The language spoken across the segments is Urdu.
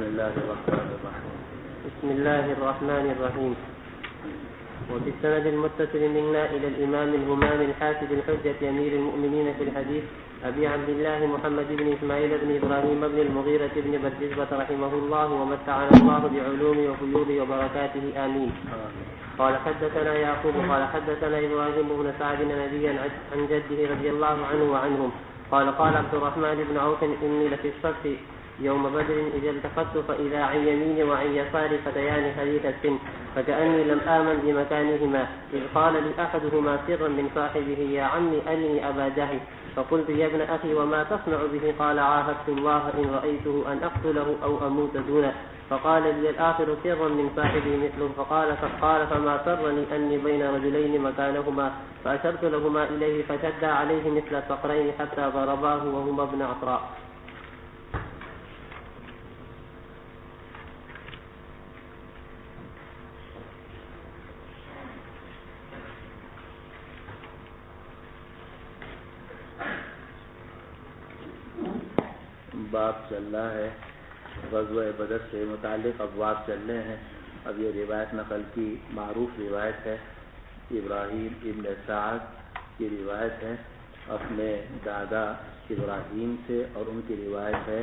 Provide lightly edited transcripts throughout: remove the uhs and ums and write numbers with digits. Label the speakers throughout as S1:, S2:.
S1: الله الرحمن الرحيم.
S2: بسم الله الرحمن الرحيم. وفي السند المتصل منا إلى الإمام الهمام الحافظ الحجة أمير المؤمنين في الحديث أبي عبد الله محمد بن إسماعيل بن إبراهيم بن المغيرة بن بردزبة رحمه الله ومتعنا الله بعلومه وفيوضه وبركاته آمين. قال حدثنا يعقوب قال حدثنا إبراهيم بن سعد نبيا عن جده رضي الله عنه وعنهم قال عبد الرحمن بن عوف إني لفي الصف يوم بدر إذا التفت فإذا عن يميني وعن يساري فتيان حديث السن فكأني لم آمن بمكانهما إذ قال لي أحدهما سرا من صاحبه يا عمي أني أبا جهل فقلت يا ابن أخي وما تصنع به قال عاهدت الله إن رأيته أن أقتله أو أموت دونه فقال لي الآخر سرا من صاحبي مثله فقال فما سرني أني بين رجلين مكانهما فأشرت لهما إليه فشد عليه مثل الصقرين حتى ضرباه وهما ابن عطراء.
S1: باب چل رہا ہے غزوہ بدر سے متعلق ابواب چل رہے ہیں. اب یہ روایت نقل کی معروف روایت ہے. ابراہیم ابن سعد کی روایت ہے اپنے دادا ابراہیم سے اور ان کی روایت ہے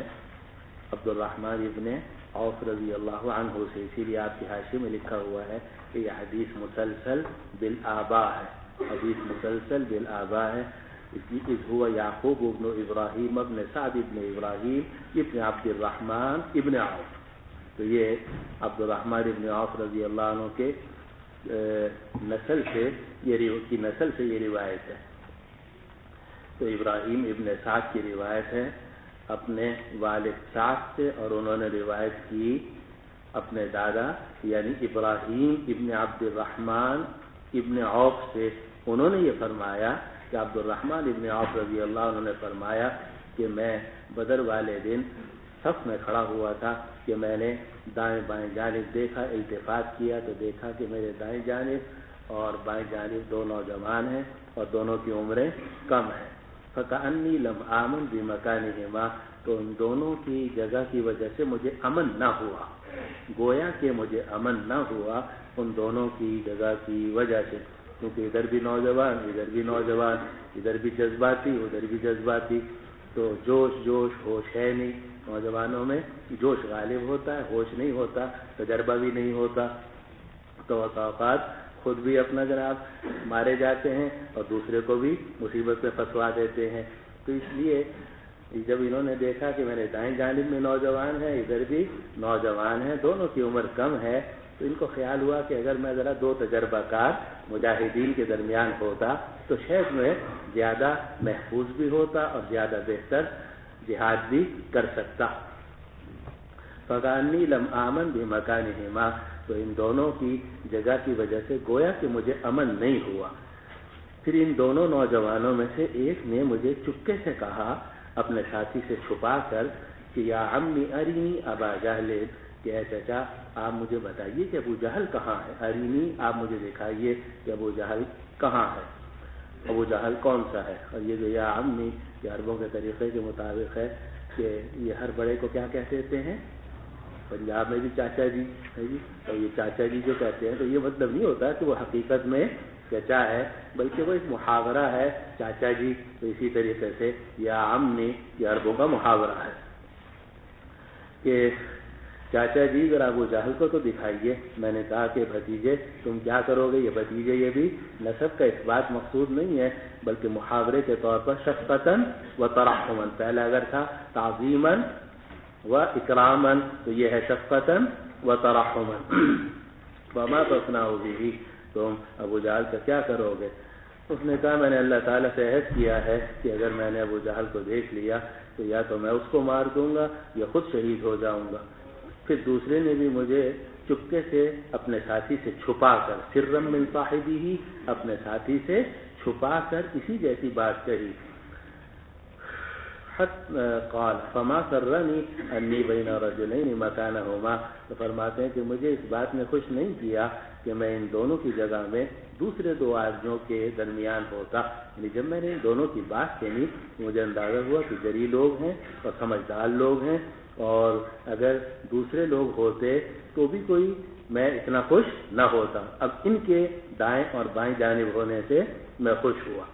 S1: عبد الرحمن ابن عوف رضی اللہ عنہ سے. اسی لیے آپ کی حاشیے میں لکھا ہوا ہے کہ یہ حدیث مسلسل بالآبا ہے. حدیث مسلسل بالآبا ہے. إذ هو يعقوب ابن إبراهيم ابن سعد ابن إبراهيم ابن عبد الرحمن ابن عوف. تو یہ عبد الرحمن ابن عوف رضی اللہ عنہ کے نسل سے یہ روایت ہے. تو ابراہیم ابن سعد کی روایت ہے اپنے والد سعد سے اور انہوں نے روایت کی اپنے دادا یعنی ابراہیم ابن عبد الرحمن ابن عوف سے. انہوں نے یہ فرمایا کہ عبد الرحمن ابن عوف رضی اللہ عنہ نے فرمایا کہ میں بدر والے دن صف میں کھڑا ہوا تھا کہ میں نے دائیں بائیں جانب دیکھا, التفات کیا تو دیکھا کہ میرے دائیں جانب اور بائیں جانب دو نوجوان ہیں اور دونوں کی عمریں کم ہیں. فکأنی لم آمن بمکانہما, تو ان دونوں کی جگہ کی وجہ سے مجھے امن نہ ہوا, گویا کہ مجھے امن نہ ہوا ان دونوں کی جگہ کی وجہ سے, کیونکہ ادھر بھی نوجوان ادھر بھی نوجوان, ادھر بھی جذباتی ادھر بھی جذباتی. تو جوش ہوش ہے نہیں. نوجوانوں میں جوش غالب ہوتا ہے, ہوش نہیں ہوتا, تجربہ بھی نہیں ہوتا. تو اوقات خود بھی اپنا جناب مارے جاتے ہیں اور دوسرے کو بھی مصیبت میں پھنسوا دیتے ہیں. تو اس لیے جب انہوں نے دیکھا کہ میرے دائیں جانب میں نوجوان ہیں ادھر بھی نوجوان ہیں, دونوں کی عمر کم ہے, تو ان کو خیال ہوا کہ اگر میں ذرا دو تجربہ کار مجاہدین کے درمیان ہوتا تو شاید میں زیادہ محفوظ بھی ہوتا اور زیادہ بہتر جہاد بھی کر سکتا. فکأنی لم آمن بمکانہما, تو ان دونوں کی جگہ کی وجہ سے گویا کہ مجھے امن نہیں ہوا. پھر ان دونوں نوجوانوں میں سے ایک نے مجھے چپکے سے کہا اپنے ساتھی سے چھپا کر کہ یا عمی ارینی ابا جہل, کہ اے چچا آپ مجھے بتائیے کہ ابو جہل کہاں ہے. ارینی, آپ مجھے دکھائیے کہ ابو جہل کہاں ہے, ابو جہل کون سا ہے. اور یہ جو یا عمی یہ عربوں کے طریقے کے مطابق ہے کہ یہ ہر بڑے کو کیا کہتے ہیں, پنجاب میں بھی چاچا جی ہے جی, اور یہ چاچا جی جو کہتے ہیں تو یہ مطلب نہیں ہوتا کہ وہ حقیقت میں چچا ہے, بلکہ وہ ایک محاورہ ہے چاچا جی. تو اسی طریقے سے یا عمی یہ عربوں کا محاورہ ہے کہ چاچا جی ذرا ابو جہل کو تو دکھائیے. میں نے کہا کہ بھتیجے تم کیا کرو گے. یہ بھتیجے یہ بھی نسب کا اس بات مقصود نہیں ہے بلکہ محاورے کے طور پر شفقتاً و ترحماً. پہلا اگر تھا تعظیماً و اکراماً, تو یہ ہے شفقتاً و ترحماً. وما تصنعوا به, تم ابو جہل کا کیا کرو گے. اس نے کہا میں نے اللہ تعالیٰ سے عہد کیا ہے کہ اگر میں نے ابو جہل کو دیکھ لیا تو یا تو میں اس کو مار دوں گا یا خود شہید ہو جاؤں گا. پھر دوسرے نے بھی مجھے چپکے سے اپنے ساتھی سے چھپا کر, سرم من صاحبی ہی, اپنے ساتھی سے چھپا کر اسی جیسی بات کہی. قال فما سرنی انی بین رجلین مکانہما, تو فرماتے ہیں کہ مجھے اس بات نے خوش نہیں کیا کہ میں ان دونوں کی جگہ میں دوسرے دو آدمیوں کے درمیان ہوتا. یعنی جب میں نے ان دونوں کی بات سنی مجھے اندازہ ہوا کہ جری لوگ ہیں اور سمجھدار لوگ ہیں اور اگر دوسرے لوگ ہوتے تو بھی کوئی میں اتنا خوش نہ ہوتا، اب ان کے دائیں اور بائیں جانب ہونے سے میں خوش ہوا۔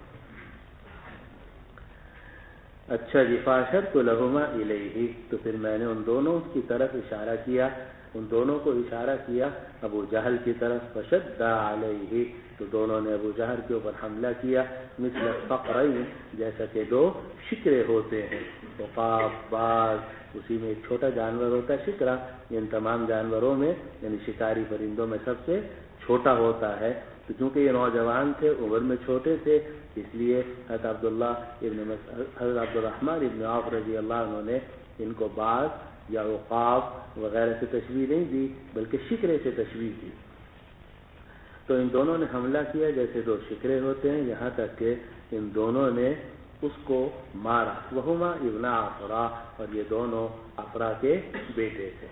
S1: اچھا جی، فاشرت لہما الیہ، تو پھر میں نے ان دونوں کی طرف اشارہ کیا، ان دونوں کو اشارہ کیا ابو جہل کی طرف، فشد علیہ، تو دونوں نے ابو جہل کے اوپر حملہ کیا، مثل الفقرین، جیسا کہ دو شکرے ہوتے ہیں، عقاب باز، اسی میں ایک چھوٹا جانور ہوتا ہے شکرا، ان تمام جانوروں میں یعنی شکاری پرندوں میں سب سے چھوٹا ہوتا ہے، تو چونکہ یہ نوجوان تھے، عمر میں چھوٹے تھے، اس لیے حضرت عبد الرحمن ابن عوف رضی اللہ عنہ نے ان کو باز یا عقاب وغیرہ سے تشبیہ نہیں دی بلکہ شکرے سے تشبیہ دی۔ تو ان دونوں نے حملہ کیا جیسے دو شکرے ہوتے ہیں، یہاں تک کہ ان دونوں نے اس کو مارا، وہما ابن عفرا، اور یہ دونوں عفرا کے بیٹے تھے۔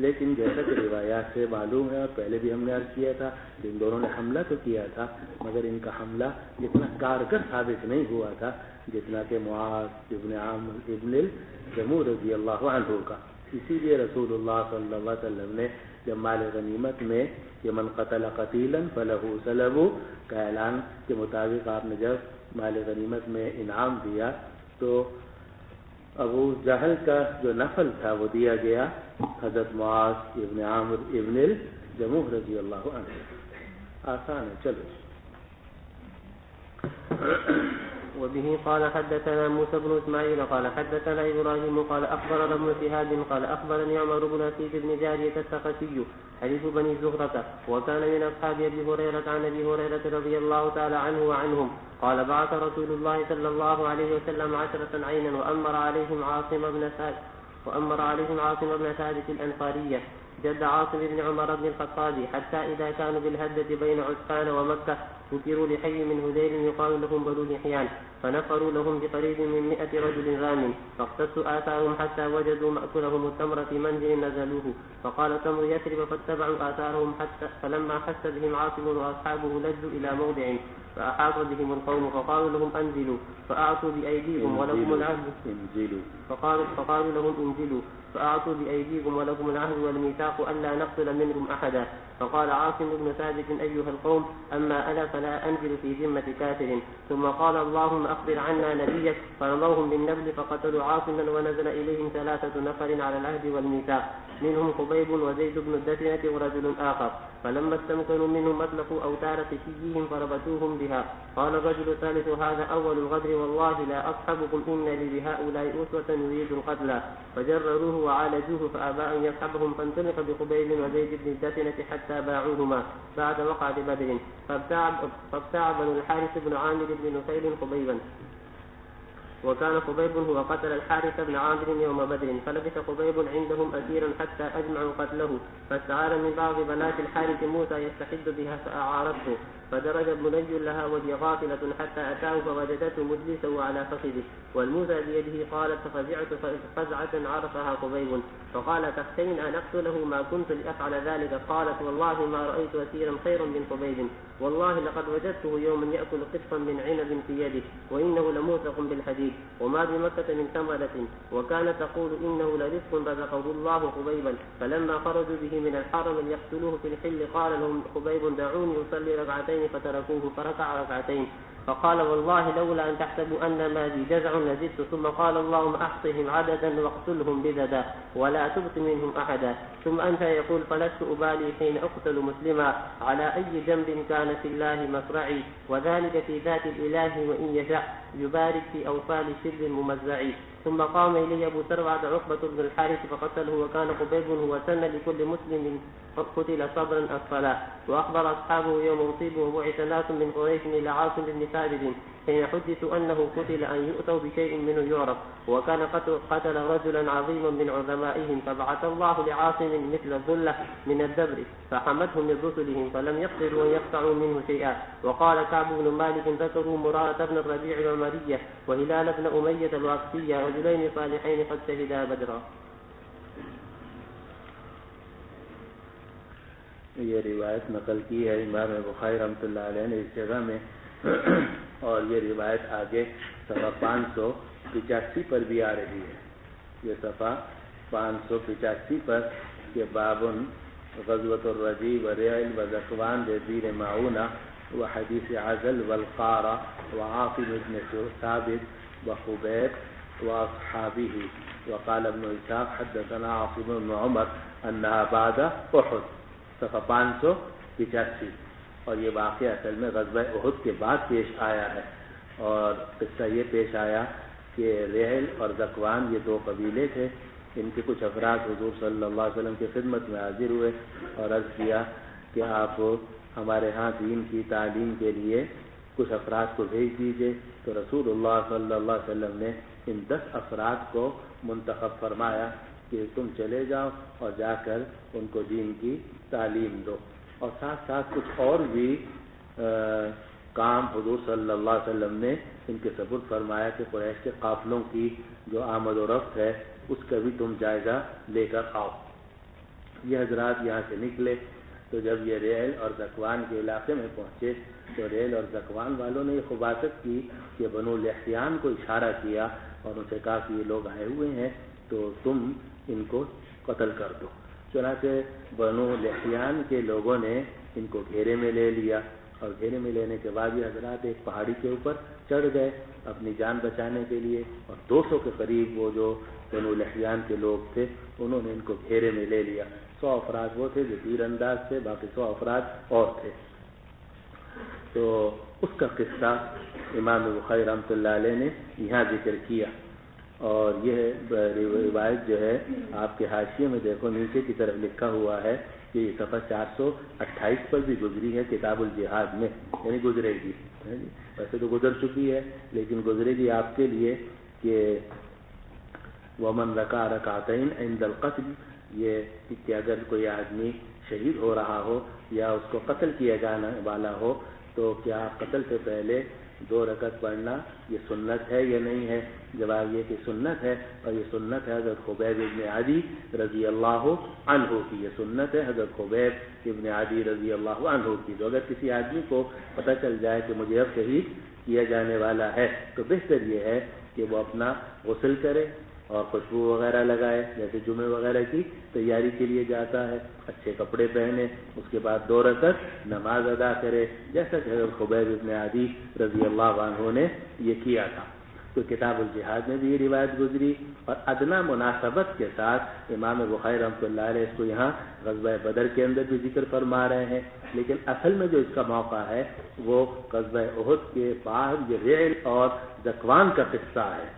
S1: لیکن جیسا کہ روایات سے معلوم ہے اور پہلے بھی ہم نے عرض کیا تھا کہ ان دونوں نے حملہ تو کیا تھا مگر ان کا حملہ اتنا کارگر ثابت نہیں ہوا تھا جتنا کہ معاذ ابن عامر ابن الجموح رضی اللہ عنہ کا۔ اسی لیے رسول اللہ صلی اللہ علیہ وسلم نے جب مال غنیمت میں کہ من قتل قتیلا فلہ سلب کا اعلان کے مطابق آپ نے جب مال غنیمت میں انعام دیا تو ابو جہل کا جو نفل تھا وہ دیا گیا حضرت معاذ ابن عامر ابن الجموح رضی اللہ عنہ۔ آسان ہے، چلو۔
S2: وبه قال حدثنا موسى بن اسماعيل قال حدثنا ابراهيم قال اخبرنا ابن شهاب قال اخبرني عمر بن اسيد بن جارية الثقفي حديث بني زهرة وكان من اصحاب ابي هريرة عن ابي هريرة رضي الله تعالى عنه وعنهم قال بعث رسول الله صلى الله عليه وسلم 10 عينا وامر عليهم عاصم بن ثابت الانصاري جد عاصم بن عمر بن الخطاب حتى إذا كانوا بالهدة بين عسفان ومكة ذكروا لحي من هذيل يقال لهم بنو لحيان فنفروا لهم بقريب من 100 رجل رام فاقتصوا آثارهم حتى وجدوا مأكلهم التمر في منزل نزلوه فقال تمر يثرب فاتبعوا آثارهم حتى فلما حس بهم عاصم وأصحابه لجوا إلى موضع فأحاط بهم القوم فقالوا لهم أنزلوا فأعطوا بأيديكم ولكم العهد فقالوا لهم انزلوا فأعطوا بأيديكم ولكم العهد والميثاق ألا نقتل منكم أحدا فقال عاصم بن ثابت أيها القوم أما أنا فلا أنزل في ذمة كافر ثم قال اللهم أخبر عنا نبيك فرموهم بالنبل فقتلوا عاصما ونزل إليهم 3 نفر على العهد والميثاق منهم خبيب وزيد بن الدثنة ورجل آخر فلما استمكنوا منهم أطلقوا أوتار قسيهم فربطوهم بها قال الرجل الثالث هذا أول الغدر والله لا أصحبكم إن لي بهؤلاء أسوة يريد القتل فجرروه وعالجوه فأبى أن يصحبهم فانطلق بخبيب وزيد بن الدثنة حتى باعوهما بعد وقعة بدر فابتاع بنو الحارث بن عامر بن نفيل خبيبا وكان خبيب هو قتل الحارث بن عامر يوم بدر فلبث خبيب عندهم أسيرا حتى أجمعوا قتله فاستعار من بعض بنات الحارث موسى يستحد بها فأعارته فدرج بني لها وهي غافلة حتى أتاه فوجدته مجلسه على فخذه والموسى بيده قالت ففزعت فزعة عرفها خبيب فقال تخشين أن أقتله ما كنت لأفعل ذلك قالت والله ما رأيت أسيرا خيرا من خبيب والله لقد وجدته يوما يأكل قطفا من عنب في يده وإنه لموثق بالحديد وما بمكة من ثمرة وكانت تقول إنه لرزق رزقه الله خبيبا فلما خرجوا به من الحرم ليقتلوه في الحل قال لهم خبيب دعوني يصلي ركعتين فتركوه فركع ركعتين فقال والله لولا أن تحسبوا أن ما بي جزع لزدت ثم قال اللهم أحصهم عددا واقتلهم بددا ولا تبق منهم أحدا ثم أنت يقول فلست أبالي حين أقتل مسلما على أي جنب كان في الله مصرعي وذلك في ذات الإله وإن يشاء يبارك في أوصال شر ممزعي ثم قام إلي أبو سرعة عقبة بن الحارث فقتله وكان خبيب هو سن لكل مسلم قتل صبرا الصلاة وأخبر أصحابه يوم أصيب وبعث ناس من قريش إلى عاصم بن ثابت حين حدثوا أنه قتل أن يؤتوا بشيء منه يعرف وكان قتل رجلا عظيما من عظمائهم فبعث الله لعاصم مثل الذلة من الدبر فحمتهم من رسلهم فلم يقدروا أن يقطعوا منه شيئا وقال كعب بن مالك ذكروا مرارة بن الربيع العمرية وهلال بن أمية الوقتية رجلين صالحين قد شهدا بدرا.
S1: یہ روایت نقل کی ہے امام بخاری رحمۃ اللہ علیہ نے اس جگہ میں اور یہ روایت آگے صفحہ 585 پر بھی آ رہی ہے. یہ صفحہ 585 پر کہ بابن غزوۃ الرجی و ریل و ذکوان ذیر معونہ و حدیث عزل والقارہ و عاصم بن ثابت و خبیب و اصحابہ وقال ابن اسحاق حدثنا عاصم بن عمر انہا بعد احد، صفحہ 585. اور یہ واقعہ اصل میں غزوہ احد کے بعد پیش آیا ہے. اور قصہ یہ پیش آیا کہ ریحل اور ذکوان یہ دو قبیلے تھے. ان کے کچھ افراد حضور صلی اللہ علیہ وسلم کی خدمت میں حاضر ہوئے اور عرض کیا کہ آپ ہمارے ہاں دین کی تعلیم کے لیے کچھ افراد کو بھیج دیجئے. تو رسول اللہ صلی اللہ علیہ وسلم نے ان 10 افراد کو منتخب فرمایا کہ تم چلے جاؤ اور جا کر ان کو دین کی تعلیم دو. اور ساتھ ساتھ کچھ اور بھی کام حضور صلی اللہ علیہ وسلم نے ان کے سپرد فرمایا کہ قریش کے قافلوں کی جو آمد و رفت ہے اس کا بھی تم جائزہ لے کر آؤ. یہ حضرات یہاں سے نکلے تو جب یہ ریل اور ذکوان کے علاقے میں پہنچے تو ریل اور ذکوان والوں نے یہ خباثت کی کہ بنو لحیان کو اشارہ کیا اور ان سے کہا کہ یہ لوگ آئے ہوئے ہیں تو تم ان کو قتل کر دو. چنانچہ بنو لحیان کے لوگوں نے ان کو گھیرے میں لے لیا اور گھیرے میں لینے کے بعد یہ حضرات ایک پہاڑی کے اوپر چڑھ گئے اپنی جان بچانے کے لیے. اور 200 کے قریب وہ جو بنو لحیان کے لوگ تھے انہوں نے ان کو گھیرے میں لے لیا. 100 افراد وہ تھے جو تیر انداز تھے، باقی 100 افراد اور تھے. تو اس کا قصہ امام بخاری رحمۃ اللہ علیہ نے یہاں ذکر کیا. اور یہ روایت جو ہے آپ کے حاشیے میں دیکھو نیچے کی طرف لکھا ہوا ہے کہ یہ صفحہ 428 پر بھی گزری ہے کتاب الجہاد میں، یعنی گزرے گی. ویسے تو گزر چکی ہے لیکن گزرے گی آپ کے لیے کہ ومن رکع رکعتین عند القتل، یہ کہ اگر کوئی آدمی شہید ہو رہا ہو یا اس کو قتل کیا جانے والا ہو تو کیا قتل سے پہلے 2 رکعت پڑھنا یہ سنت ہے یا نہیں ہے؟ جواب یہ کہ سنت ہے، اور یہ سنت ہے حضرت خبیب ابن عدی رضی اللہ عنہ کی. یہ سنت ہے حضرت خبیب ابن عدی رضی اللہ عنہ کی. تو اگر کسی آدمی کو پتہ چل جائے کہ مجھے اب شہید کیا جانے والا ہے تو بہتر یہ ہے کہ وہ اپنا غسل کرے اور خوشبو وغیرہ لگائے، جیسے جمعے وغیرہ کی تیاری کے لیے جاتا ہے، اچھے کپڑے پہنے، اس کے بعد 2 رکعت نماز ادا کرے جیسا کہ حضرت خبیب ابن عدی رضی اللہ عنہ نے یہ کیا تھا. تو کتاب الجہاد میں بھی یہ روایت گزری. اور ادنا مناسبت کے ساتھ امام بخاری رحمۃ اللہ علیہ اس کو یہاں غزوہ بدر کے اندر بھی ذکر فرما رہے ہیں، لیکن اصل میں جو اس کا موقع ہے وہ غزوہ احد کے بعد یہ ریل اور ذکوان کا قصہ ہے.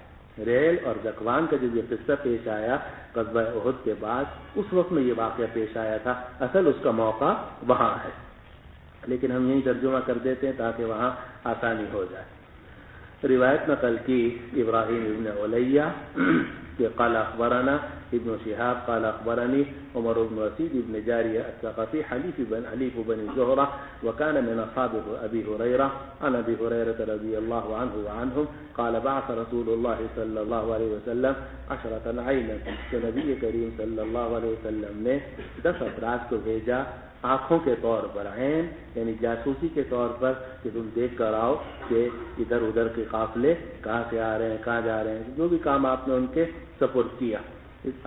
S1: ریل اور ذکوان کا جو یہ قصہ پیش آیا غزوہ احد کے بعد، اس وقت میں یہ واقعہ پیش آیا تھا. اصل اس کا موقع وہاں ہے، لیکن ہم یہی ترجمہ کر دیتے ہیں تاکہ وہاں آسانی ہو جائے. روایت نقل کی ابراہیم ابن علیہ کہ قال اخبرنا ابن شهاب قال اخبرني عمر بن وسيد بن جارية الثقفي حليف بن زهرة وكان من اصحاب ابي هريرة عن ابي هريرة رضي الله عنه وعنهم قال بعث رسول الله صلى الله عليه وسلم 10 عينا. کہ نبی کریم صلی اللہ علیہ وسلم نے 10 افراد کو بھیجا آنکھوں کے طور پر، عین یعنی جاسوسی کے طور پر، کہ تم دیکھ کر آؤ کہ ادھر ادھر کے قافلے کہاں سے آ رہے ہیں، کہاں جا رہے ہیں، جو بھی کام آپ نے ان کے سپرد کیا.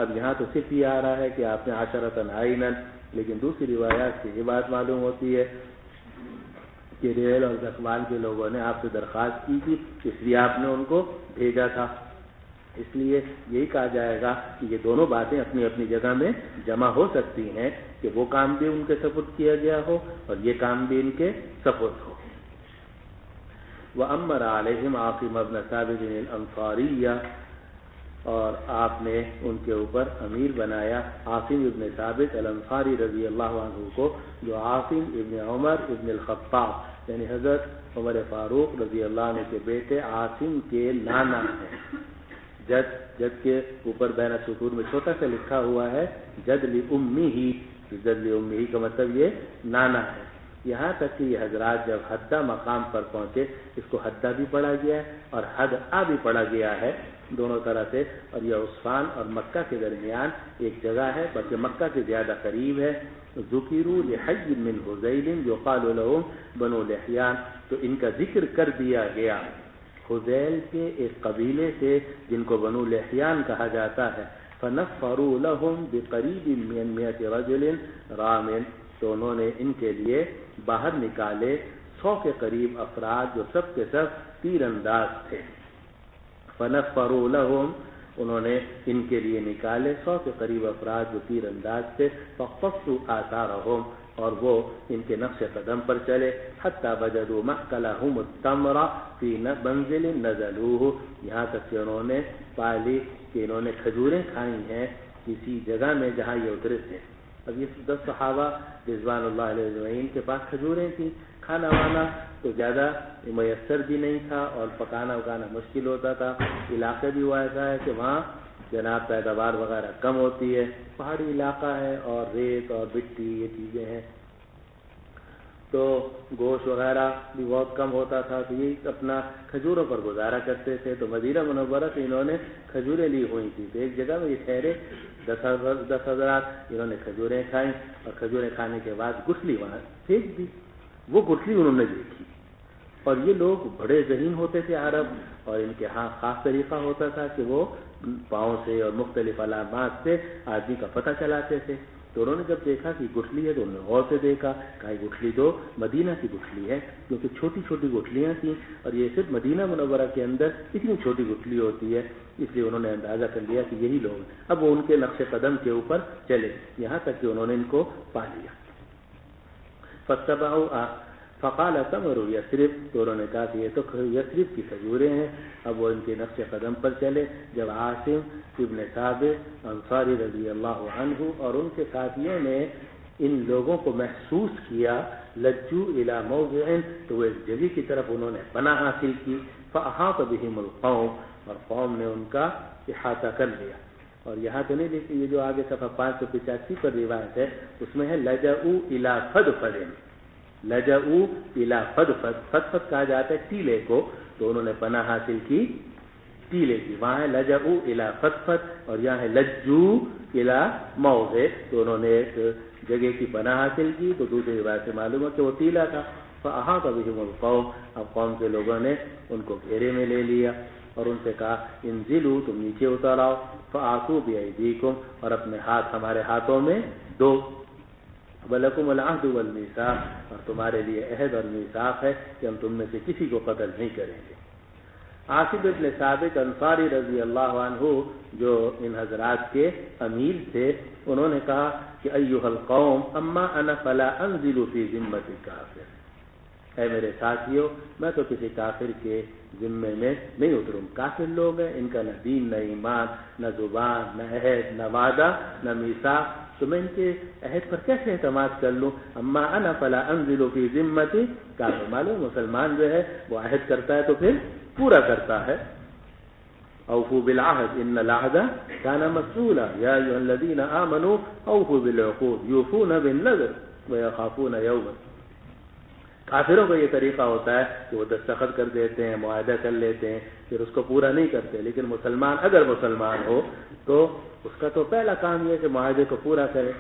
S1: اب یہاں تو صرف یہ آ رہا ہے کہ آپ نے 10 عینا، لیکن دوسری روایات سے یہ بات معلوم ہوتی ہے کہ ریل اور ذکوان کے لوگوں نے آپ سے درخواست کی تھی، اس لیے آپ نے ان کو بھیجا تھا. اس لیے یہی کہا جائے گا کہ یہ دونوں باتیں اپنی اپنی جگہ میں جمع ہو سکتی ہیں کہ وہ کام بھی ان کے سپرد کیا گیا ہو اور یہ کام بھی ان کے سپرد ہو. وَأَمَّرَ عَلَيْهِمْ عَاصِمَ بْنَ ثَابِتٍ الْأَنصَارِيَّ، اور آپ نے ان کے اوپر امیر بنایا عاصم ابن ثابت الانصاری رضی اللہ عنہ کو، جو عاصم ابن عمر ابن الخطاب یعنی حضرت عمر فاروق رضی اللہ عنہ کے بیٹے عاصم کے نانا ہیں. جد کے اوپر بین السطور میں چھوٹا سا لکھا ہوا ہے جد لأمہ، جد لأمہ کا مطلب یہ نانا ہے. یہاں تک کہ یہ حضرات جب حدہ مقام پر پہنچے، اس کو حدہ بھی پڑھا گیا ہے اور حدآ بھی پڑھا گیا ہے دونوں طرح سے. اور یہ عثمان اور مکہ کے درمیان ایک جگہ ہے، بلکہ مکہ سے زیادہ قریب ہے. ذکروا لحی من حذیل یقال لهم بنو لحیان، تو ان کا ذکر کر دیا گیا حذیل کے ایک قبیلے سے جن کو بنو لحیان کہا جاتا ہے. فنفروا لهم بقریب من 100 رجل رام، تو انہوں نے ان کے لیے باہر نکالے 100 کے قریب افراد جو سب کے سب تیر انداز تھے. فنفروا لهم، انہوں نے ان کے لیے نکالے 100 کے قریب افراد جو تیر انداز تھے. فقصوا آثارهم، اور وہ ان کے نقش قدم پر چلے. حتی وجدوا مأکلهم التمر فی منزل نزلوه، یہاں تک کہ انہوں نے پا لی کہ انہوں نے کھجوریں کھائی ہیں کسی جگہ میں جہاں یہ اترے تھے. اب یہ 10 صحابہ رضوان اللہ علیہ اجمعین کے پاس کھجوریں تھیں. کھانا وانا تو زیادہ میسر بھی نہیں تھا اور پکانا اکانا مشکل ہوتا تھا. علاقے بھی ہوا ایسا ہے کہ وہاں جناب پیداوار وغیرہ کم ہوتی ہے، پہاڑی علاقہ ہے اور ریت اور مٹی یہ چیزیں ہیں، تو گوشت وغیرہ بھی بہت کم ہوتا تھا. تو یہ اپنا کھجوروں پر گزارا کرتے تھے. تو مدینہ منورہ سے انہوں نے کھجوریں لی ہوئی تھی. تو ایک جگہ میں یہ ٹھہرے 10 حضرات، انہوں نے کھجوریں کھائیں اور کھجوریں کھانے کے بعد گٹھلی وہاں پھینک دی. وہ گٹھلی انہوں نے دیکھی. اور یہ لوگ بڑے ذہین ہوتے تھے عرب، اور ان کے ہاں خاص طریقہ ہوتا تھا کہ وہ پاؤں سے اور مختلف علامات سے آدمی کا پتہ چلاتے تھے. تو انہوں نے جب دیکھا کہ گٹھلی ہے تو انہوں نے غور سے دیکھا، کہا گٹھلی تو مدینہ کی گٹھلی ہے، کیونکہ چھوٹی چھوٹی گٹھلیاں تھیں اور یہ صرف مدینہ منورہ کے اندر اتنی چھوٹی گٹھلی ہوتی ہے. اس لیے انہوں نے اندازہ کر لیا کہ یہی لوگ. اب وہ ان کے نقش قدم کے اوپر چلے یہاں تک کہ انہوں نے ان کو پا لیا. فاتبعوا فقال تمر یثرب، تو انہوں نے کہا کہ یہ تو یثرب کی کھجوریں ہیں. اب وہ ان کے نقش قدم پر چلے. جب عاصم ابن ثابت انصاری رضی اللہ عنہ اور ان کے ساتھیوں نے ان لوگوں کو محسوس کیا، لجو الی موضع، تو وہ ایک جگہ کی طرف انہوں نے پناہ حاصل کی. فاحاط بهم القوم، اور قوم نے ان کا احاطہ کر لیا. اور یہاں تو نہیں دیکھیے، یہ جو آگے صفحہ 585 پر روایت ہے اس میں ہے لجؤوا الی فدفد، لجؤوا الی فدفد، فدفد کہا جاتا ہے ٹیلے کو. تو انہوں نے پناہ حاصل کی ٹیلے کی. وہاں ہے لجؤوا الی فدفد اور یہاں ہے لجو الی موضع، تو انہوں نے ایک جگہ کی پناہ حاصل کی. تو دوسری روایت سے معلوم ہے کہ وہ ٹیلا تھا. فاحاط بهم القوم، اب قوم کے لوگوں نے ان کو گھیرے میں لے لیا اور ان سے کہا انزلوا، تم نیچے اتر آؤ. فآتوا بأیدیکم، اور اپنے ہاتھ ہمارے ہاتھوں میں دو. وَلَكُمُ الْعَهْدُ وَالْمِيثَاقُ، اور تمہارے لیے عہد اور میثاق ہے کہ ہم تم میں سے کسی کو قتل نہیں کریں گے. عاصم ابن ثابت انصاری رضی اللہ عنہ جو ان حضرات کے امیر تھے، انہوں نے کہا کہ ایھا القوم اما انا فلا انزل فی ذمۃ کافر، اے میرے ساتھیوں میں تو کسی کافر کے ذمے میں نہیں اتروں. کافر لوگ ہیں، ان کا نہ دین نہ ایمان نہ زبان نہ عہد نہ وعدہ نہ میثاق، تو میں ان کے عہد پر کیسے اعتماد کر لوں. اما انا فلا انزل فی ذمۃ کافر، معلوم مسلمان جو ہے وہ عہد کرتا ہے تو پھر پورا کرتا ہے. اوفوا بالعہد ان العہد کان مسئولا یا ایھا الذین آمنوا اوفوا بالعقود یوفون بالنذر ویخافون یوما. کافروں کا یہ طریقہ ہوتا ہے کہ وہ دستخط کر دیتے ہیں، معاہدہ کر لیتے ہیں، پھر اس کو پورا نہیں کرتے. لیکن مسلمان اگر مسلمان ہو تو اس کا تو پہلا کام یہ ہے کہ معاہدے کو پورا کرے.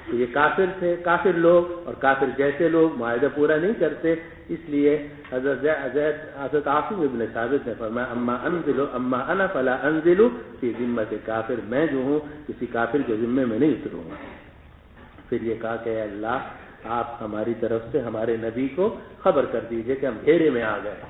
S1: تو یہ کافر تھے، کافر لوگ اور کافر جیسے لوگ معاہدہ پورا نہیں کرتے. اس لیے حضرت عاصم ابن ثابت نے فرمایا اما انا فلا انزل فی ذمۃ کافر، میں جو ہوں کسی کافر کے ذمے میں نہیں اتروں گا. پھر یہ کہا کہ اللہ آپ ہماری طرف سے ہمارے نبی کو خبر کر دیجئے کہ ہم گھیرے میں آ گئے.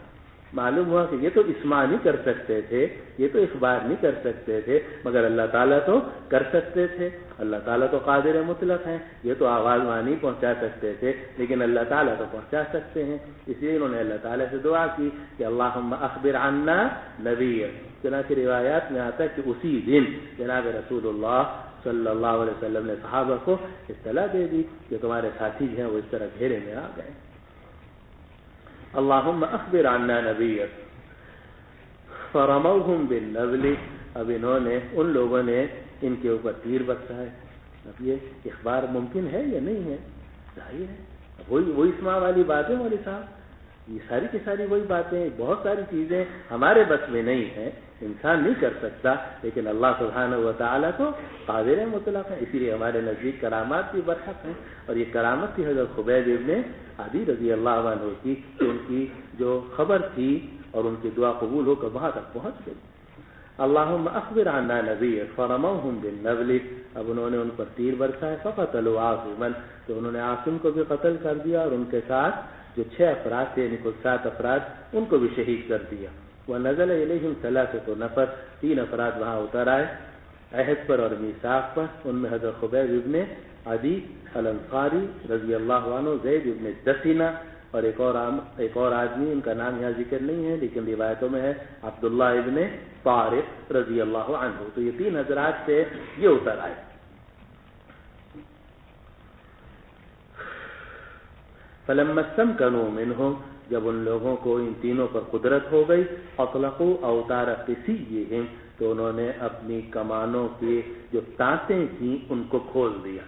S1: معلوم ہوا کہ یہ تو اسماع نہیں کر سکتے تھے، یہ تو اخبار نہیں کر سکتے تھے، مگر اللہ تعالیٰ تو کر سکتے تھے. اللہ تعالیٰ تو قادر مطلق ہیں، یہ تو آواز وہاں نہیں پہنچا سکتے تھے لیکن اللہ تعالیٰ تو پہنچا سکتے ہیں. اس لیے انہوں نے اللہ تعالیٰ سے دعا کی کہ اللہم اخبر عنا نبی. چنانچہ روایات میں آتا ہے کہ اسی دن جناب رسول اللہ صلی اللہ علیہ وسلم نے صحابہ کو اطلاع دے دی کہ تمہارے ساتھی ہیں وہ اس طرح گھیرے میں آ گئے. اللہم اخبر عنا نبیک فرموہم بالنبل. اب انہوں نے ان لوگوں نے ان کے اوپر تیر برسائے. اب یہ اخبار ممکن ہے یا نہیں ہے؟ ظاہر ہے وہی اسماع والی باتیں مولی صاحب، یہ ساری کی ساری وہی باتیں. بہت ساری چیزیں ہمارے بس میں نہیں ہیں، انسان نہیں کر سکتا، لیکن اللہ سبحانہ و تعالیٰ تو قادر مطلق ہے. اسی لیے ہمارے نزدیک کرامات بھی برحق ہیں. اور یہ کرامت تھی حضرت خبیب ابن عدی رضی اللہ عنہ کی کہ ان کی جو خبر تھی اور ان کی دعا قبول ہو کر وہاں تک پہنچ گئی. اللہم اخبر عنا نبیک فرموہم بالنبل، اب انہوں نے ان پر تیر برسائے، فقتلوا عاصما، تو انہوں نے عاصم کو بھی قتل کر دیا اور ان کے ساتھ جو 6 افراد تھے، یعنی کل 7 افراد، ان کو بھی شہید کر دیا۔ ونزل الیہم 3 نفر، 3 افراد وہاں اتر آئے عہد پر اور میثاق پر، ان میں حضرت خبیب ابن عدی الانصاری رضی اللہ عنہ، زید ابن دسینہ، اور ایک اور آدمی، ان کا نام یہاں ذکر نہیں ہے لیکن روایتوں میں ہے، عبداللہ ابن طارق رضی اللہ عنہ۔ تو یہ 3 حضرات سے یہ اتر آئے۔ فلما استمكنوا منهم، جب ان لوگوں کو ان تینوں پر قدرت ہو گئی، اطلقوا اوتار قسیہم، تو انہوں نے اپنی کمانوں کی جو تانتیں تھیں ان کو کھول دیا۔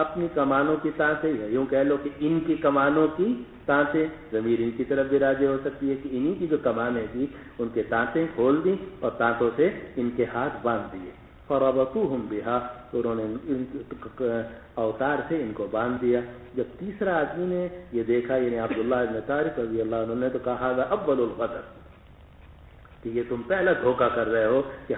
S1: اپنی کمانوں کی تانتیں، یا یوں کہہ لو کہ ان کی کمانوں کی تانتیں، ضمیر ان کی طرف بھی راجع ہو سکتی ہے کہ انہی کی جو کمانیں تھیں ان کے تانتیں کھول دیں اور تانتوں سے ان کے ہاتھ باندھ دیے۔ فربطوہم بہا، تو انہوں نے اوتار سے ان کو باندھ دیا۔ جب تیسرا آدمی نے یہ دیکھا، یعنی عبداللہ ابن طارق رضی اللہ عنہ نے، تو کہا ذا اول الغدر، کہ یہ تم پہلا دھوکہ کر رہے ہو کہ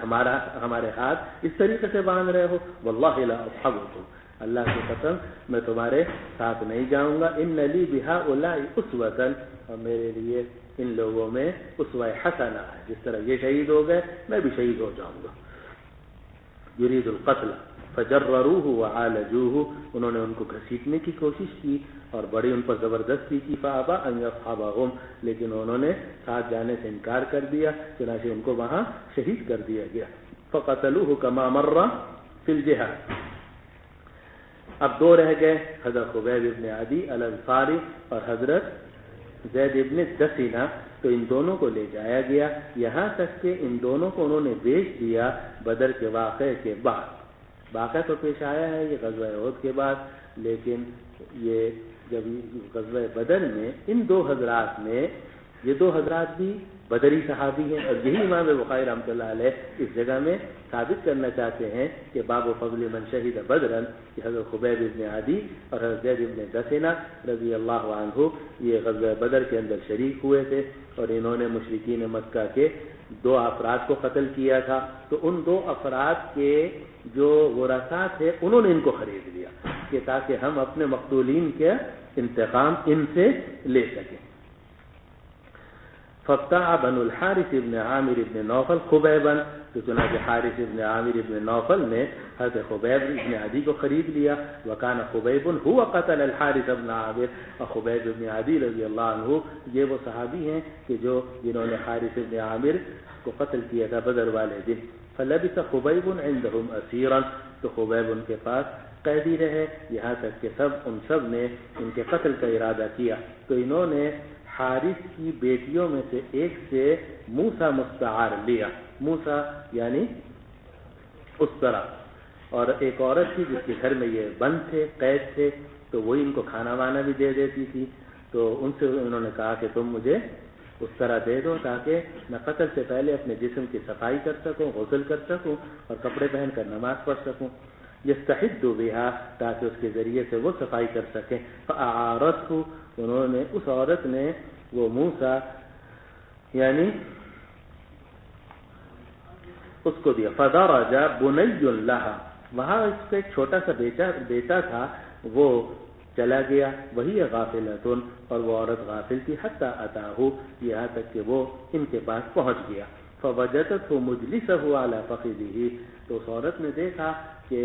S1: ہمارے ہاتھ اس طریقے سے باندھ رہے ہو۔ واللہ لا اصحبکم، اللہ کی قسم میں تمہارے ساتھ نہیں جاؤں گا۔ ان لی بہؤلاء اسوۃ، اور میرے لیے ان لوگوں میں اسوہ حسنہ ہے، جس طرح یہ شہید ہو گئے میں بھی شہید ہو جاؤں گا۔ یرید القتل فجرروه وعالجوه، انہوں نے ان کو گھسیٹنے کی کوشش کی اور بڑی ان پر زبردستی کی۔ فابى ان يصحبهم، لیکن انہوں نے ساتھ جانے سے انکار کر دیا، چنانچہ ان کو وہاں شہید کر دیا گیا۔ فقتلوه كما مر في الجهاد، اب 2 رہ گئے، حضرت خبیب ابن عدی الانصاری اور حضرت زید ابن دسینہ، تو ان دونوں کو لے جایا گیا، یہاں تک کہ ان دونوں کو انہوں نے بیچ دیا بدر کے واقعے کے بعد۔ واقعہ تو پیش آیا ہے یہ غزوہ احد کے بعد، لیکن یہ جب غزوہ بدر میں ان 2 حضرات نے، یہ 2 حضرات بھی بدری صحابی ہیں، اور یہی امام بخاری رحمۃ اللہ علیہ اس جگہ میں ثابت کرنا چاہتے ہیں کہ باب فضل من شہید بدرا، کہ حضرت خبیب ابن عدی اور حضرت زید ابن دسینہ رضی اللہ عنہ یہ غزوہ بدر کے اندر شریک ہوئے تھے، اور انہوں نے مشرکین مکہ کے 2 افراد کو قتل کیا تھا۔ تو ان 2 افراد کے جو ورثاء تھے انہوں نے ان کو خرید لیا کہ تاکہ ہم اپنے مقتولین کے انتقام ان سے لے سکیں۔ فابتاع بنو الحارث ابن عامر ابن نوفل خبیبا، تو چنانچہ حارث ابن عامر ابن نوفل نے حضرت خبیب ابن عدی کو خرید لیا۔ وکان خبیب هو قتل الحارث ابن عامر، اور خبیب ابن عدی رضی اللہ عنہ یہ وہ صحابی ہیں کہ جنہوں نے حارث ابن عامر کو قتل کیا تھا بدر والے دن۔ فلبث خبیب عندهم اسیرا، تو خبیب ان کے پاس قیدی رہے یہاں تک کہ ان سب نے ان کے قتل کا ارادہ کیا۔ تو انہوں نے حارث کی بیٹیوں میں سے ایک سے موسیٰ مستعار لیا، موسیٰ یعنی اس طرح، اور ایک عورت تھی جس کے گھر میں یہ بند تھے، قید تھے، تو وہی ان کو کھانا وانا بھی دے دیتی تھی۔ تو ان سے انہوں نے کہا کہ تم مجھے اس طرح دے دو تاکہ میں قتل سے پہلے اپنے جسم کی صفائی کر سکوں، غسل کر سکوں اور کپڑے پہن کر نماز پڑھ سکوں، یستحد بها، تاکہ اس کے ذریعے سے وہ صفائی کر سکیں۔ فاعارته، انہوں نے اس عورت نے وہ موسیٰ یعنی اس کو دیا۔ فدرج بنی لها، وہاں اس کا ایک چھوٹا سا بیٹا تھا، وہ چلا گیا، وہی غافلتن، اور وہ عورت غافل تھی، حتی اتاہ، یہاں تک کہ وہ ان کے پاس پہنچ گیا۔ فوجدته مجلسه على فخذه، تو اس عورت نے دیکھا کہ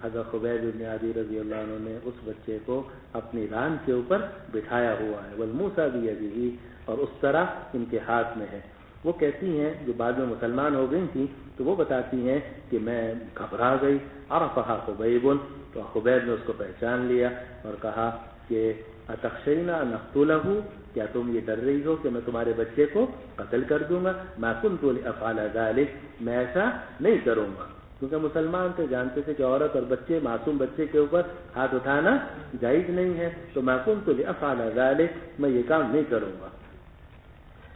S1: حضرت خبیب بن عدی رضی اللہ عنہ نے اس بچے کو اپنی ران کے اوپر بٹھایا ہوا ہے، والموسیٰ بیدہ، اور اس طرح ان کے ہاتھ میں ہے۔ وہ کہتی ہیں جو بعد میں مسلمان ہو گئی تھیں تو وہ بتاتی ہیں کہ میں گھبرا گئی۔ عرفها خبیب، تو خبیب نے اس کو پہچان لیا اور کہا کہ اتخشینا ان اقتلہ، کیا تم یہ ڈر رہی ہو کہ میں تمہارے بچے کو قتل کر دوں گا؟ ما کنت لافعل ذلک، میں ایسا نہیں کروں گا، کیونکہ مسلمان تھے، جانتے تھے کہ عورت اور بچے، معصوم بچے کے اوپر ہاتھ اٹھانا جائز نہیں ہے، تو ما کنت لافعل ذلک، میں یہ کام نہیں کروں گا۔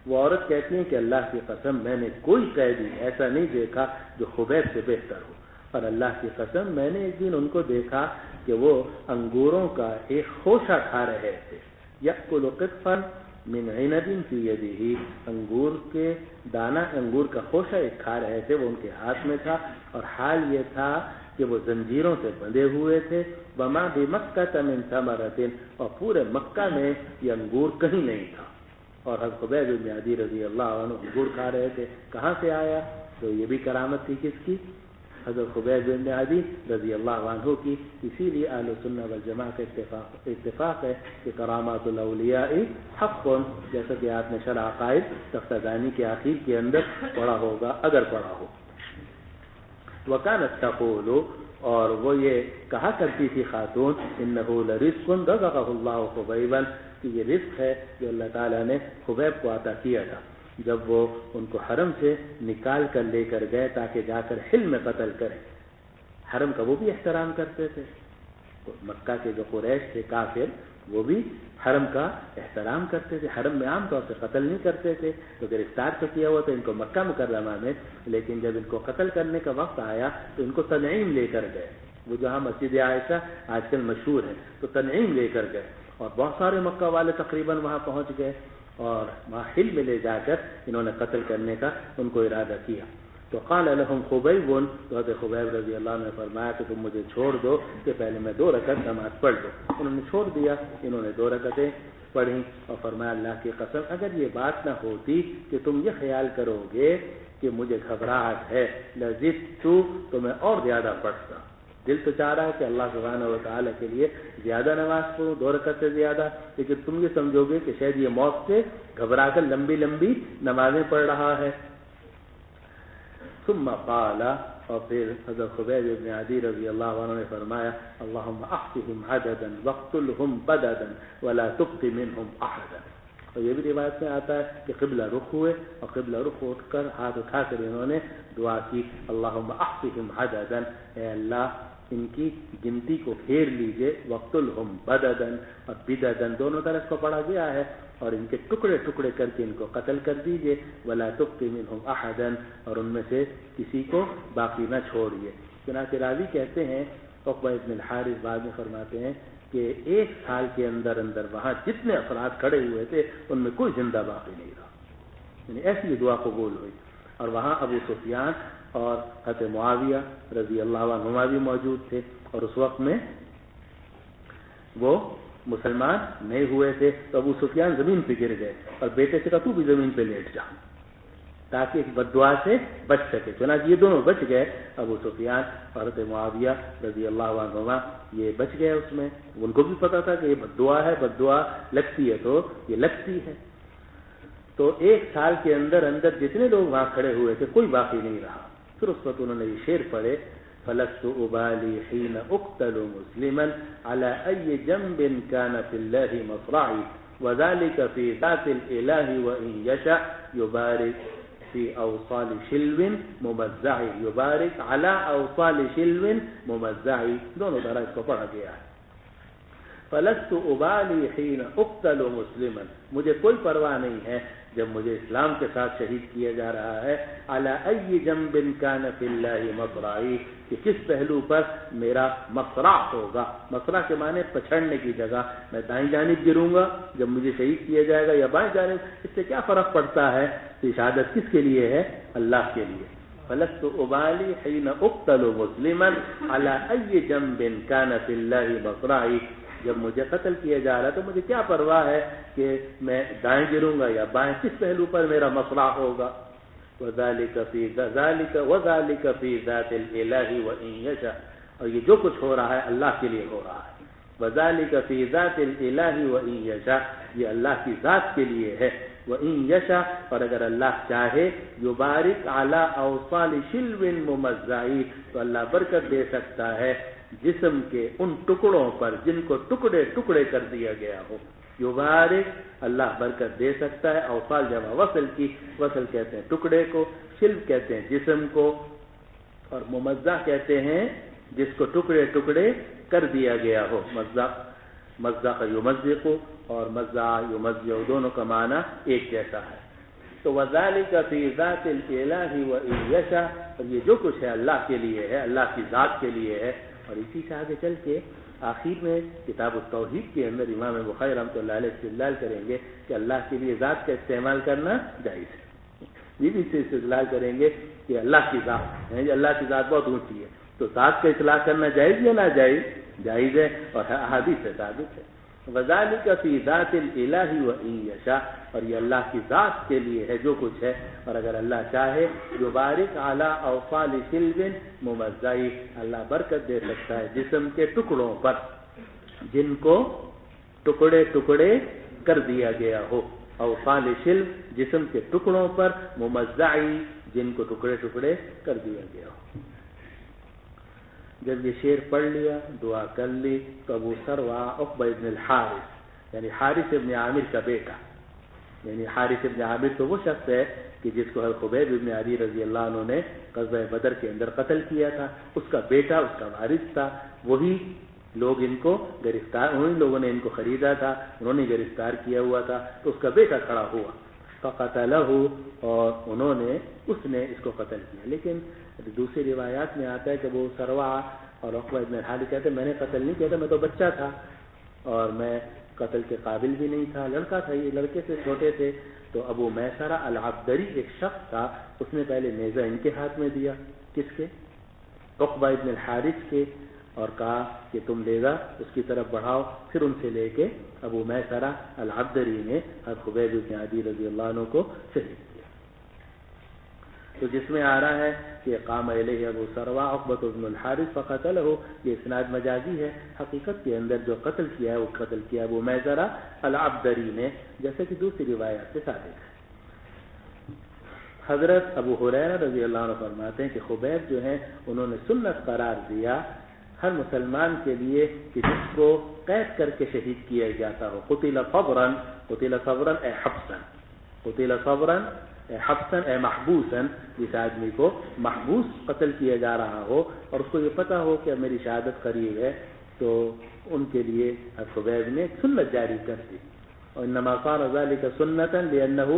S1: وہ عورت کہتی ہیں کہ اللہ کی قسم میں نے کوئی قیدی ایسا نہیں دیکھا جو خبیب سے بہتر ہو، اور اللہ کی قسم میں نے ایک دن ان کو دیکھا کہ وہ انگوروں کا ایک خوشہ کھا رہے تھے، یأکل قطفا من عنب فی یدہ، انگور کے دانہ، انگور کا خوشہ ایک کھا رہے تھے، وہ ان کے ہاتھ میں تھا، اور حال یہ تھا کہ وہ زنجیروں سے بندھے ہوئے تھے۔ وما بمکہ من ثمرۃ، اور پورے مکہ میں یہ انگور کہیں نہیں تھا، اور حضرت خبیب بن عدی رضی اللہ عنہ انگور کھا رہے تھے۔ کہاں سے آیا؟ تو یہ بھی کرامت تھی کس کی؟ حضرت خبیب بن عدی رضی اللہ عنہ کی۔ اسی لیے اہل سنہ والجماعہ کا اتفاق ہے کہ کرامات الاولیاء حق، جیسا کہ آپ نے شرح عقائد تختہ دانی کے آخر کے اندر پڑھا ہوگا اگر پڑھا ہو۔ وکانت تقول، اور وہ یہ کہا کرتی تھی خاتون، انہ لرزق رزقہ اللہ خبیبا، کہ یہ رزق ہے جو اللہ تعالیٰ نے خبیب کو عطا کیا تھا جب وہ ان کو حرم سے نکال کر لے کر گئے تاکہ جا کر حلم میں قتل کریں۔ حرم کا وہ بھی احترام کرتے تھے، مکہ کے جو قریش تھے کافر، وہ بھی حرم کا احترام کرتے تھے، حرم میں عام طور سے قتل نہیں کرتے تھے، تو گرفتار تو کیا ہوا تھا ان کو مکہ مکرمہ میں، لیکن جب ان کو قتل کرنے کا وقت آیا تو ان کو تنعیم لے کر گئے، وہ جہاں مسجد عائشہ آج کل مشہور ہے، تو تنعیم لے کر گئے، اور بہت سارے مکہ والے تقریباً وہاں پہنچ گئے، اور وہاں حلم میں لے جا کر انہوں نے قتل کرنے کا ان کو ارادہ کیا۔ تو قال لهم خبیب، تو حضرت خبیب رضی اللہ عنہ نے فرمایا کہ تم مجھے چھوڑ دو کہ پہلے میں 2 رکعت نماز پڑھ لوں۔ انہوں نے چھوڑ دیا، انہوں نے 2 رکعتیں پڑھی، اور فرمایا اللہ کی قسم اگر یہ بات نہ ہوتی کہ تم یہ خیال کرو گے کہ مجھے گھبراہٹ ہے، لزدت، تو میں اور زیادہ پڑھتا۔ دل تو چاہ رہا ہے کہ اللہ سبحانہ و تعالیٰ کے لیے زیادہ نماز پڑھوں، 2 رکعت سے زیادہ، لیکن تم یہ سمجھو گے کہ شاید یہ موت سے گھبرا کر لمبی لمبی نمازیں پڑھ رہا ہے۔ ثم قال، اور پھر حضرت خبیب بن عدی رضی اللہ عنہ نے فرمایا اللہم احصهم عددا واقتلهم بددا ولا تبق منهم احدا۔ اور یہ بھی روایت میں آتا ہے کہ قبلہ رخ ہوئے، اور قبلہ رخ اٹھ کر ہاتھ اٹھا کر انہوں نے دعا کی اللہم احصهم عددا، اے اللہ ان کی گنتی کو پھیر لیجئے، وقتلہم بددن اور بددن دونوں طرف کو پڑھا گیا ہے، اور ان کے ٹکڑے ٹکڑے کر کے ان کو قتل کر دیجئے، ولا تبق منہم احدا، اور ان میں سے کسی کو باقی نہ چھوڑیے۔ چنانچہ راوی کہتے ہیں، عقبہ ابن الحارث بعد میں فرماتے ہیں کہ 1 سال کے اندر اندر وہاں جتنے افراد کھڑے ہوئے تھے ان میں کوئی زندہ باقی نہیں رہا، یعنی ایسی یہ دعا قبول ہوئی۔ اور وہاں ابو سفیان اور حضرت معاویہ رضی اللہ عنہما بھی موجود تھے، اور اس وقت میں وہ مسلمان نہیں ہوئے تھے، تو ابو سفیان زمین پہ گر گئے اور بیٹے سے کہا تو بھی زمین پہ لیٹ جا تاکہ اس بد دعا سے بچ سکے۔ چنانچہ یہ دونوں بچ گئے، ابو سفیان اور حضرت معاویہ رضی اللہ عنہما یہ بچ گئے اس میں، ان کو بھی پتا تھا کہ یہ بد دعا ہے، بد دعا لگتی ہے تو یہ لگتی ہے۔ تو 1 سال کے اندر اندر جتنے لوگ وہاں کھڑے ہوئے تھے کوئی باقی نہیں رہا۔ پھر اس وقت انہوں نے یہ شعر پڑھے فلست ابالی حين اقتل مسلما على اي جنب كان في الله مصرعي وذلك في ذات الاله وان يشاء يبارك في اوصال شلو ممزعي، يبارك على اوصال شلو ممزعي، دونوں طرح اس کو پڑھا گیا ہے۔ فلست ابالی حين اقتل مسلما، مجھے کوئی پرواہ نہیں ہے جب مجھے اسلام کے ساتھ شہید کیا جا رہا ہے، علی ای جنب کان فی اللہ مصرعی، کہ کس پہلو پر میرا مصرع ہوگا۔ مصرع کے معنی پچھڑنے کی جگہ، میں دائیں جانب گروں گا جب مجھے شہید کیا جائے گا یا بائیں جانب، اس سے کیا فرق پڑتا ہے؟ کہ شہادت کس کے لیے ہے؟ اللہ کے لیے۔ فلست ابالی حین اقتل مسلما علی ای جنب کان فی اللہ مصرعی، جب مجھے قتل کیا جا رہا ہے تو مجھے کیا پرواہ ہے کہ میں دائیں گروں گا یا بائیں، کس پہلو پر میرا مصرع ہوگا۔ وذالک فی ذات الالہ وان یشاء، اور یہ جو کچھ ہو رہا ہے اللہ کے لیے ہو رہا ہے۔ وذالک فی ذات الالہ وان یشاء، یہ اللہ کی ذات کے لیے ہے۔ وان یشاء، اور اگر اللہ چاہے، یبارک علی اوصال شلو ممزعی، تو اللہ برکت دے سکتا ہے جسم کے ان ٹکڑوں پر جن کو ٹکڑے ٹکڑے کر دیا گیا ہو۔ یبارک، اللہ برکت دے سکتا ہے، اوصال جمع وصل کی، وصل کہتے ہیں ٹکڑے کو، شلو کہتے ہیں جسم کو، اور ممزع کہتے ہیں جس کو ٹکڑے ٹکڑے کر دیا گیا ہو۔ مزق یمزق اور مزع یمزع دونوں کا معنی ایک جیسا ہے۔ تو وذالک فی ذات الالہ وان یشاء، اور یہ جو کچھ ہے اللہ کے لیے ہے، اللہ کی ذات کے لیے ہے۔ اور اسی سے آگے چل کے آخر میں کتاب التوحید کے اندر امام بخاری رحمۃ اللہ علیہ استدلال کریں گے کہ اللہ کے لیے ذات کا استعمال کرنا جائز ہے. یہ بھی سے استدلال کریں گے کہ اللہ کی ذات ہے، اللہ کی ذات بہت اونچی ہے، تو ذات کا اطلاق کرنا جائز یا ناجائز؟ جائز ہے، اور احادیث سے ثابت ہے. وذالک فی ذات الالہ وان یشاء، اور یہ اللہ کی ذات کے لیے ہے جو کچھ ہے، اور اگر اللہ چاہے یبارک علی اوصال سلب ممزئی، اللہ برکت دے سکتا ہے جسم کے ٹکڑوں پر جن کو ٹکڑے ٹکڑے کر دیا گیا ہو. اوصال شلب جسم کے ٹکڑوں پر، ممزعی جن کو ٹکڑے ٹکڑے کر دیا گیا ہو. جب یہ شعر پڑھ لیا، دعا کر لی، تو ابو سروا عقبہ ابن الحارث یعنی حارث ابن عامر کا بیٹا، یعنی حارث ابن عامر تو وہ شخص ہے کہ جس کو خبیب ابن عدی رضی اللہ عنہ نے غزوہ بدر کے اندر قتل کیا تھا، اس کا بیٹا اس کا وارث تھا. وہی لوگ ان کو گرفتار، انہی لوگوں نے ان کو خریدا تھا، انہوں نے گرفتار کیا ہوا تھا، تو اس کا بیٹا کھڑا ہوا فقتلہ، اور اس نے اس کو قتل کیا. لیکن دوسری روایات میں آتا ہے کہ وہ سروا اور عقبہ ابن الحارث کہتے ہیں میں نے قتل نہیں کیا تھا، میں تو بچہ تھا اور میں قتل کے قابل بھی نہیں تھا، لڑکا تھا، یہ لڑکے سے چھوٹے تھے. تو ابو میسرہ العبدری ایک شخص تھا، اس نے پہلے نیزہ ان کے ہاتھ میں دیا، کس کے؟ عقبہ ابن الحارث کے، اور کہا کہ تم نیزہ اس کی طرف بڑھاؤ. پھر ان سے لے کے ابو میسرہ العبدری نے خبیب ابن عدی رضی اللہ عنہ کو شہید کیا. تو جس میں آ رہا ہے کہ قام الیہ ابو سروا عقبہ ابن الحارث فقتلہ، یہ اسناد مجازی ہے. حقیقت کے اندر جو قتل کیا ہے وہ قتل کیا ابو میسرہ العبدری نے، جیسے کہ دوسری روایات سے ثابت ہے. حضرت ابو ہریرہ رضی اللہ عنہ فرماتے ہیں کہ خبیب جو ہیں انہوں نے سنت قرار دیا ہر مسلمان کے لیے کہ جس کو قید کر کے شہید کیا جاتا ہو. قتل صبرا، قتل صبرا اے حبسا، قتل صبرا اے حبسا اے محبوسا، جس آدمی کو محبوس قتل کیا جا رہا ہو اور اس کو یہ پتا ہو کہ اب میری شہادت قریب ہے، تو ان کے لیے خبیب نے سنت جاری کر دی. وانما صار ذلك سنة لأنه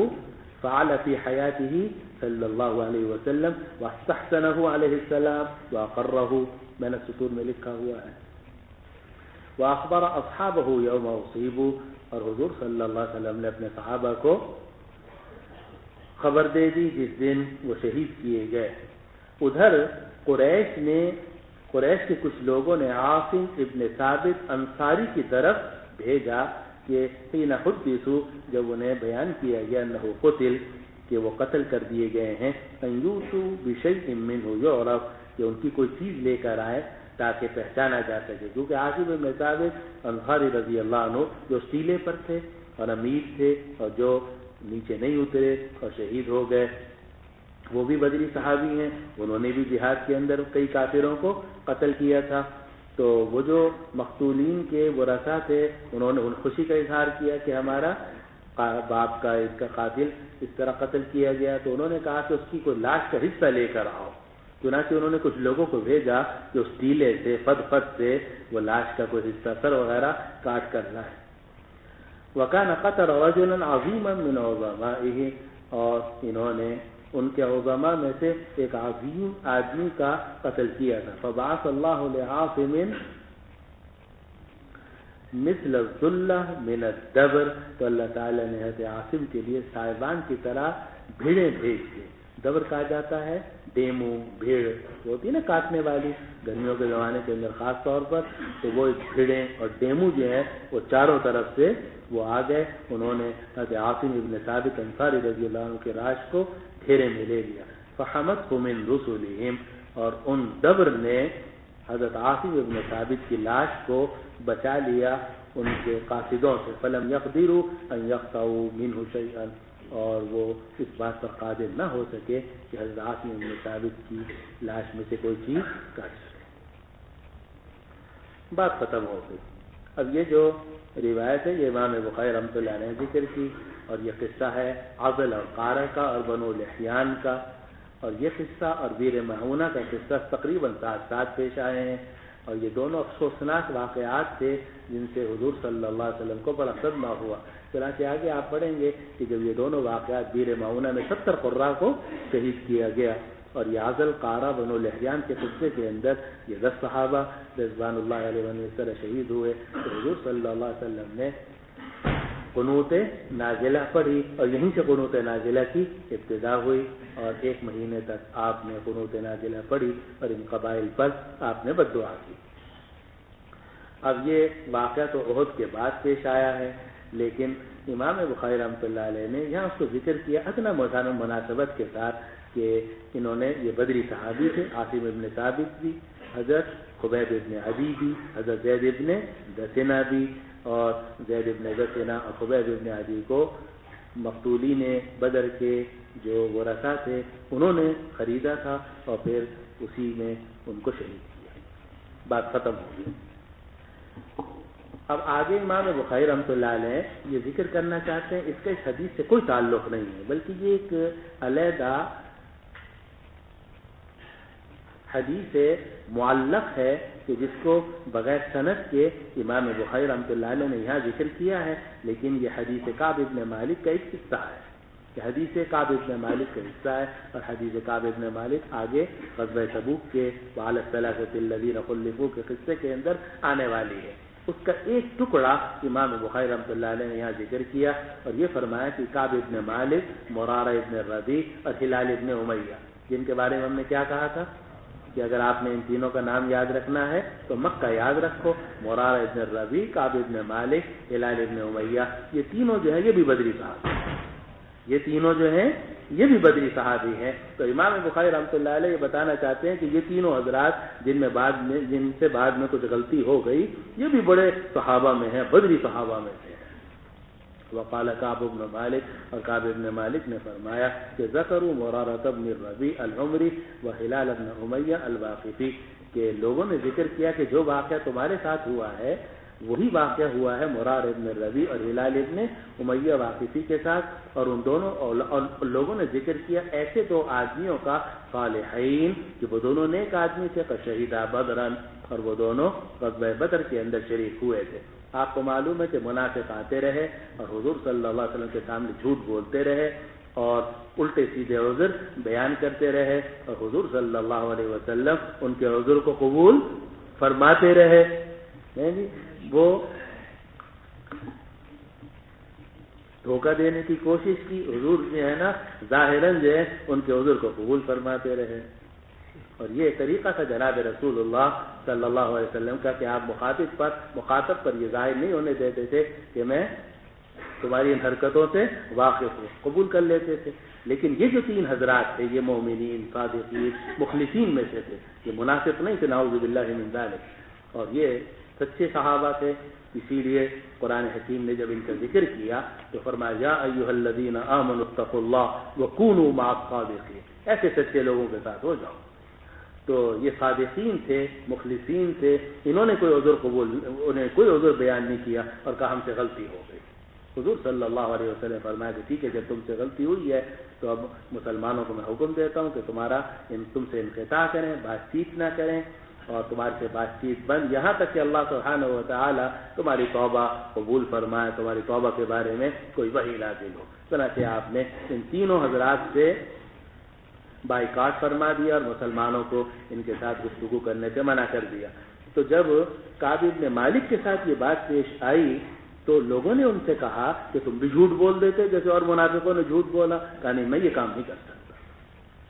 S1: فعل في حياته صلى الله عليه وسلم واستحسنه عليه السلام وأقره، میں نے سطور میں لکھا ہوا ہے. وأخبر أصحابه يوم أصيبوا، اور حضور صلی اللہ علیہ وسلم نے اپنے صحابہ کو خبر دے دی جس دن وہ شہید کیے گئے. ادھر قریش کے کچھ لوگوں نے عاصم ابن ثابت انصاری کی طرف بھیجا کہ حین حدثوا، جب انہیں بیان کیا گیا انہ قتل، کہ وہ قتل کر دیے گئے ہیں، ان یؤتوا بشیء منہ یعرف، کہ ان کی کوئی چیز لے کر آئے تاکہ پہچانا جا سکے. کیونکہ عاصم ابن ثابت انصاری رضی اللہ عنہ جو سیلے پر تھے اور امیر تھے اور جو نیچے نہیں اترے اور شہید ہو گئے، وہ بھی بدری صحابی ہیں، انہوں نے بھی جہاد کے اندر کئی کافروں کو قتل کیا تھا. تو وہ جو مقتولین کے ورثاء تھے انہوں نے ان خوشی کا اظہار کیا کہ ہمارا باپ کا اس کا قاتل اس طرح قتل کیا گیا. تو انہوں نے کہا کہ اس کی کوئی لاش کا حصہ لے کر آؤ. چنانچہ انہوں نے کچھ لوگوں کو بھیجا کہ اس ٹیلے سے فد سے وہ لاش کا کوئی حصہ سر وغیرہ کاٹ کر لائے. وَكَانَ قَتَلَ رَجُلًا عَظِيمًا مِنْ عُظَمَائِهِ، اور انہوں نے ان کے عظماء میں سے ایک عظیم آدمی کا قتل کیا تھا. فَبَعَثَ اللَّهُ لِعَاصِمٍ مثل الذلة من الدبر، تو اللہ تعالیٰ نے حضرت عاصم کے لیے صاحبان کی طرح بھیڑیں بھیج دی. دبر کہا جاتا ہے ڈیمو، بھیڑ ہوتی ہے نا کاٹنے والی، گرمیوں کے زمانے کے اندر خاص طور پر، تو وہ بھیڑیں اور ڈیمو جو ہے وہ چاروں طرف سے وہ آ گئے. انہوں نے حضرت عاصم ابن ثابت انصاری رضی اللہ عنہ کے لاش کو گھیرے میں لے لیا. فحمته من رسلهم، اور ان دبر نے حضرت عاصم ابن ثابت کی لاش کو بچا لیا ان کے قاصدوں سے. فلم يقدروا ان يقطعوا منه شيئا، اور وہ اس بات پر قادر نہ ہو سکے کہ حضرت عاصم ابن ثابت کی لاش میں سے کوئی چیز کاٹ سکے. بات ختم ہو گئی. اب یہ جو روایت ہے یہ امام بخاری رحمۃ اللہ علیہ نے ذکر کی، اور یہ قصہ ہے عضل اور قارہ کا اور بنو لحیان کا. اور یہ قصہ اور بیر معونہ کا قصہ تقریباً ساتھ ساتھ پیش آئے ہیں، اور یہ دونوں افسوسناک واقعات تھے جن سے حضور صلی اللہ علیہ وسلم کو بڑا صدمہ ہوا. چنانچہ آگے آپ پڑھیں گے کہ جب یہ دونوں واقعات بیر معونہ میں 70 قراء کو شہید کیا گیا، اور یعزل قارہ بنو لحیان کے قصے کے اندر یہ 10 صحابہ رضوان اللہ علیہ وسلم شہید ہوئے تو حضور صلی اللہ علیہ وسلم نے قنوت نازلہ پڑھی اور یہیں سے قنوت نازلہ کی ابتدا ہوئی اور 1 مہینے تک آپ نے قنوت نازلہ پڑھی اور ان قبائل پر آپ نے بد دعا کی۔ اب یہ واقعہ تو احد کے بعد پیش آیا ہے، لیکن امام بخاری رحمۃ اللہ علیہ نے یہاں اس کو ذکر کیا ادنا مناسبت کے ساتھ کہ انہوں نے یہ بدری صحابی تھے، عاصم ابن ثابت بھی، حضرت خبیب ابن عدی بھی، حضرت زید ابن دسنہ بھی، اور زید ابن دسنہ اور خبیب ابن عدی کو مقتولین بدر کے جو ورثاء تھے انہوں نے خریدا تھا اور پھر اسی میں ان کو شہید کیا، بات ختم ہو گئی۔ اب آگے امام بخاری رحمۃ اللہ علیہ یہ ذکر کرنا چاہتے ہیں، اس کا اس حدیث سے کوئی تعلق نہیں ہے، بلکہ یہ ایک علیحدہ حدیث معلق ہے کہ جس کو بغیر سند کے امام بخاری رحمۃ اللہ علیہ نے یہاں ذکر کیا ہے، لیکن یہ حدیث کعب ابن مالک کا ایک حصہ ہے، یہ حدیث کعب ابن مالک کا حصہ ہے، اور حدیث کعب ابن مالک آگے غزوہ تبوک کے وعلی الثلاثة الذین خلفوا کے قصے کے اندر آنے والی ہے۔ اس کا ایک ٹکڑا امام بخاری رحمۃ اللہ علیہ نے یہاں ذکر کیا اور یہ فرمایا کہ کعب ابن مالک، مرارہ ابن ربیع اور ہلال ابن امیہ، جن کے بارے میں ہم نے کیا کہا تھا کہ اگر آپ نے ان تینوں کا نام یاد رکھنا ہے تو مکہ یاد رکھو، مرارہ ابن ربیع، کعب ابن مالک، ہلال ابن امیہ، یہ تینوں جو ہیں یہ بھی بدری صحابی ہیں، یہ تینوں جو ہیں یہ بھی بدری صحابی ہیں۔ تو امام بخاری رحمۃ اللہ علیہ یہ بتانا چاہتے ہیں کہ یہ تینوں حضرات جن سے بعد میں کچھ غلطی ہو گئی، یہ بھی بڑے صحابہ میں ہیں، بدری صحابہ میں سے ہیں۔ وقال کعب بن مالک، اور کعب بن مالک نے فرمایا کہ ذکروا مرارہ بن الربیع العمری وہلال بن امیہ الواقفی، کہ لوگوں نے ذکر کیا کہ جو واقعہ تمہارے ساتھ ہوا ہے وہی واقعہ ہوا ہے مرارہ ابن الربیع اور ہلال ابن امیہ واقفی کے ساتھ، اور ان دونوں اور لوگوں نے ذکر کیا ایسے 2 آدمیوں کا صالحین کہ وہ دونوں نیک آدمی تھے، شہیدا بدرن، اور وہ دونوں غزوہ بدر کے اندر شریک ہوئے تھے۔ آپ کو معلوم ہے کہ منافق آتے رہے اور حضور صلی اللہ علیہ وسلم کے سامنے جھوٹ بولتے رہے اور الٹے سیدھے عذر بیان کرتے رہے، اور حضور صلی اللہ علیہ وسلم ان کے عذر کو قبول فرماتے رہے۔ وہ دھوکہ دینے کی کوشش کی، حضور جو ہے نا ظاہراً جو ہے ان کے عذر کو قبول فرماتے رہے، اور یہ طریقہ تھا جناب رسول اللہ صلی اللہ علیہ وسلم کا کہ آپ مخاطب پر یہ ظاہر نہیں ہونے دیتے تھے کہ میں تمہاری ان حرکتوں سے واقف ہوں، قبول کر لیتے تھے۔ لیکن یہ جو 3 حضرات تھے یہ مومنین، صادقین، مخلصین میں سے تھے، یہ منافق نہیں تھے نعوذ باللہ من ذلک، اور یہ سچے صحابہ تھے۔ اسی لیے قرآن حکیم نے جب ان کا ذکر کیا تو فرمایا یا ایھا الذین آمنوا اتقوا اللہ وکونوا مع الصادقین، ایسے سچے لوگوں کے ساتھ ہو جاؤ۔ تو یہ صادقین تھے، مخلصین تھے، انہوں نے انہیں کوئی عذر بیان نہیں کیا اور کہا ہم سے غلطی ہو گئی۔ حضور صلی اللہ علیہ وسلم فرمایا کہ ٹھیک ہے، جب تم سے غلطی ہوئی ہے تو اب مسلمانوں کو میں حکم دیتا ہوں کہ تم سے انقطاع کریں، بات چیت نہ کریں، اور تمہارے سے بات چیت بند، یہاں تک کہ اللہ سبحانہ و تعالی تمہاری توبہ قبول فرمائے، تمہاری توبہ کے بارے میں کوئی وحی نازل ہو۔ چنانچہ آپ نے ان تینوں حضرات سے بائیکاٹ فرما دیا اور مسلمانوں کو ان کے ساتھ گفتگو کرنے سے منع کر دیا۔ تو جب کعب بن مالک کے ساتھ یہ بات پیش آئی تو لوگوں نے ان سے کہا کہ تم بھی جھوٹ بول دیتے جیسے اور منافقوں نے جھوٹ بولا۔ کہا نہیں، میں یہ کام نہیں کر سکتا،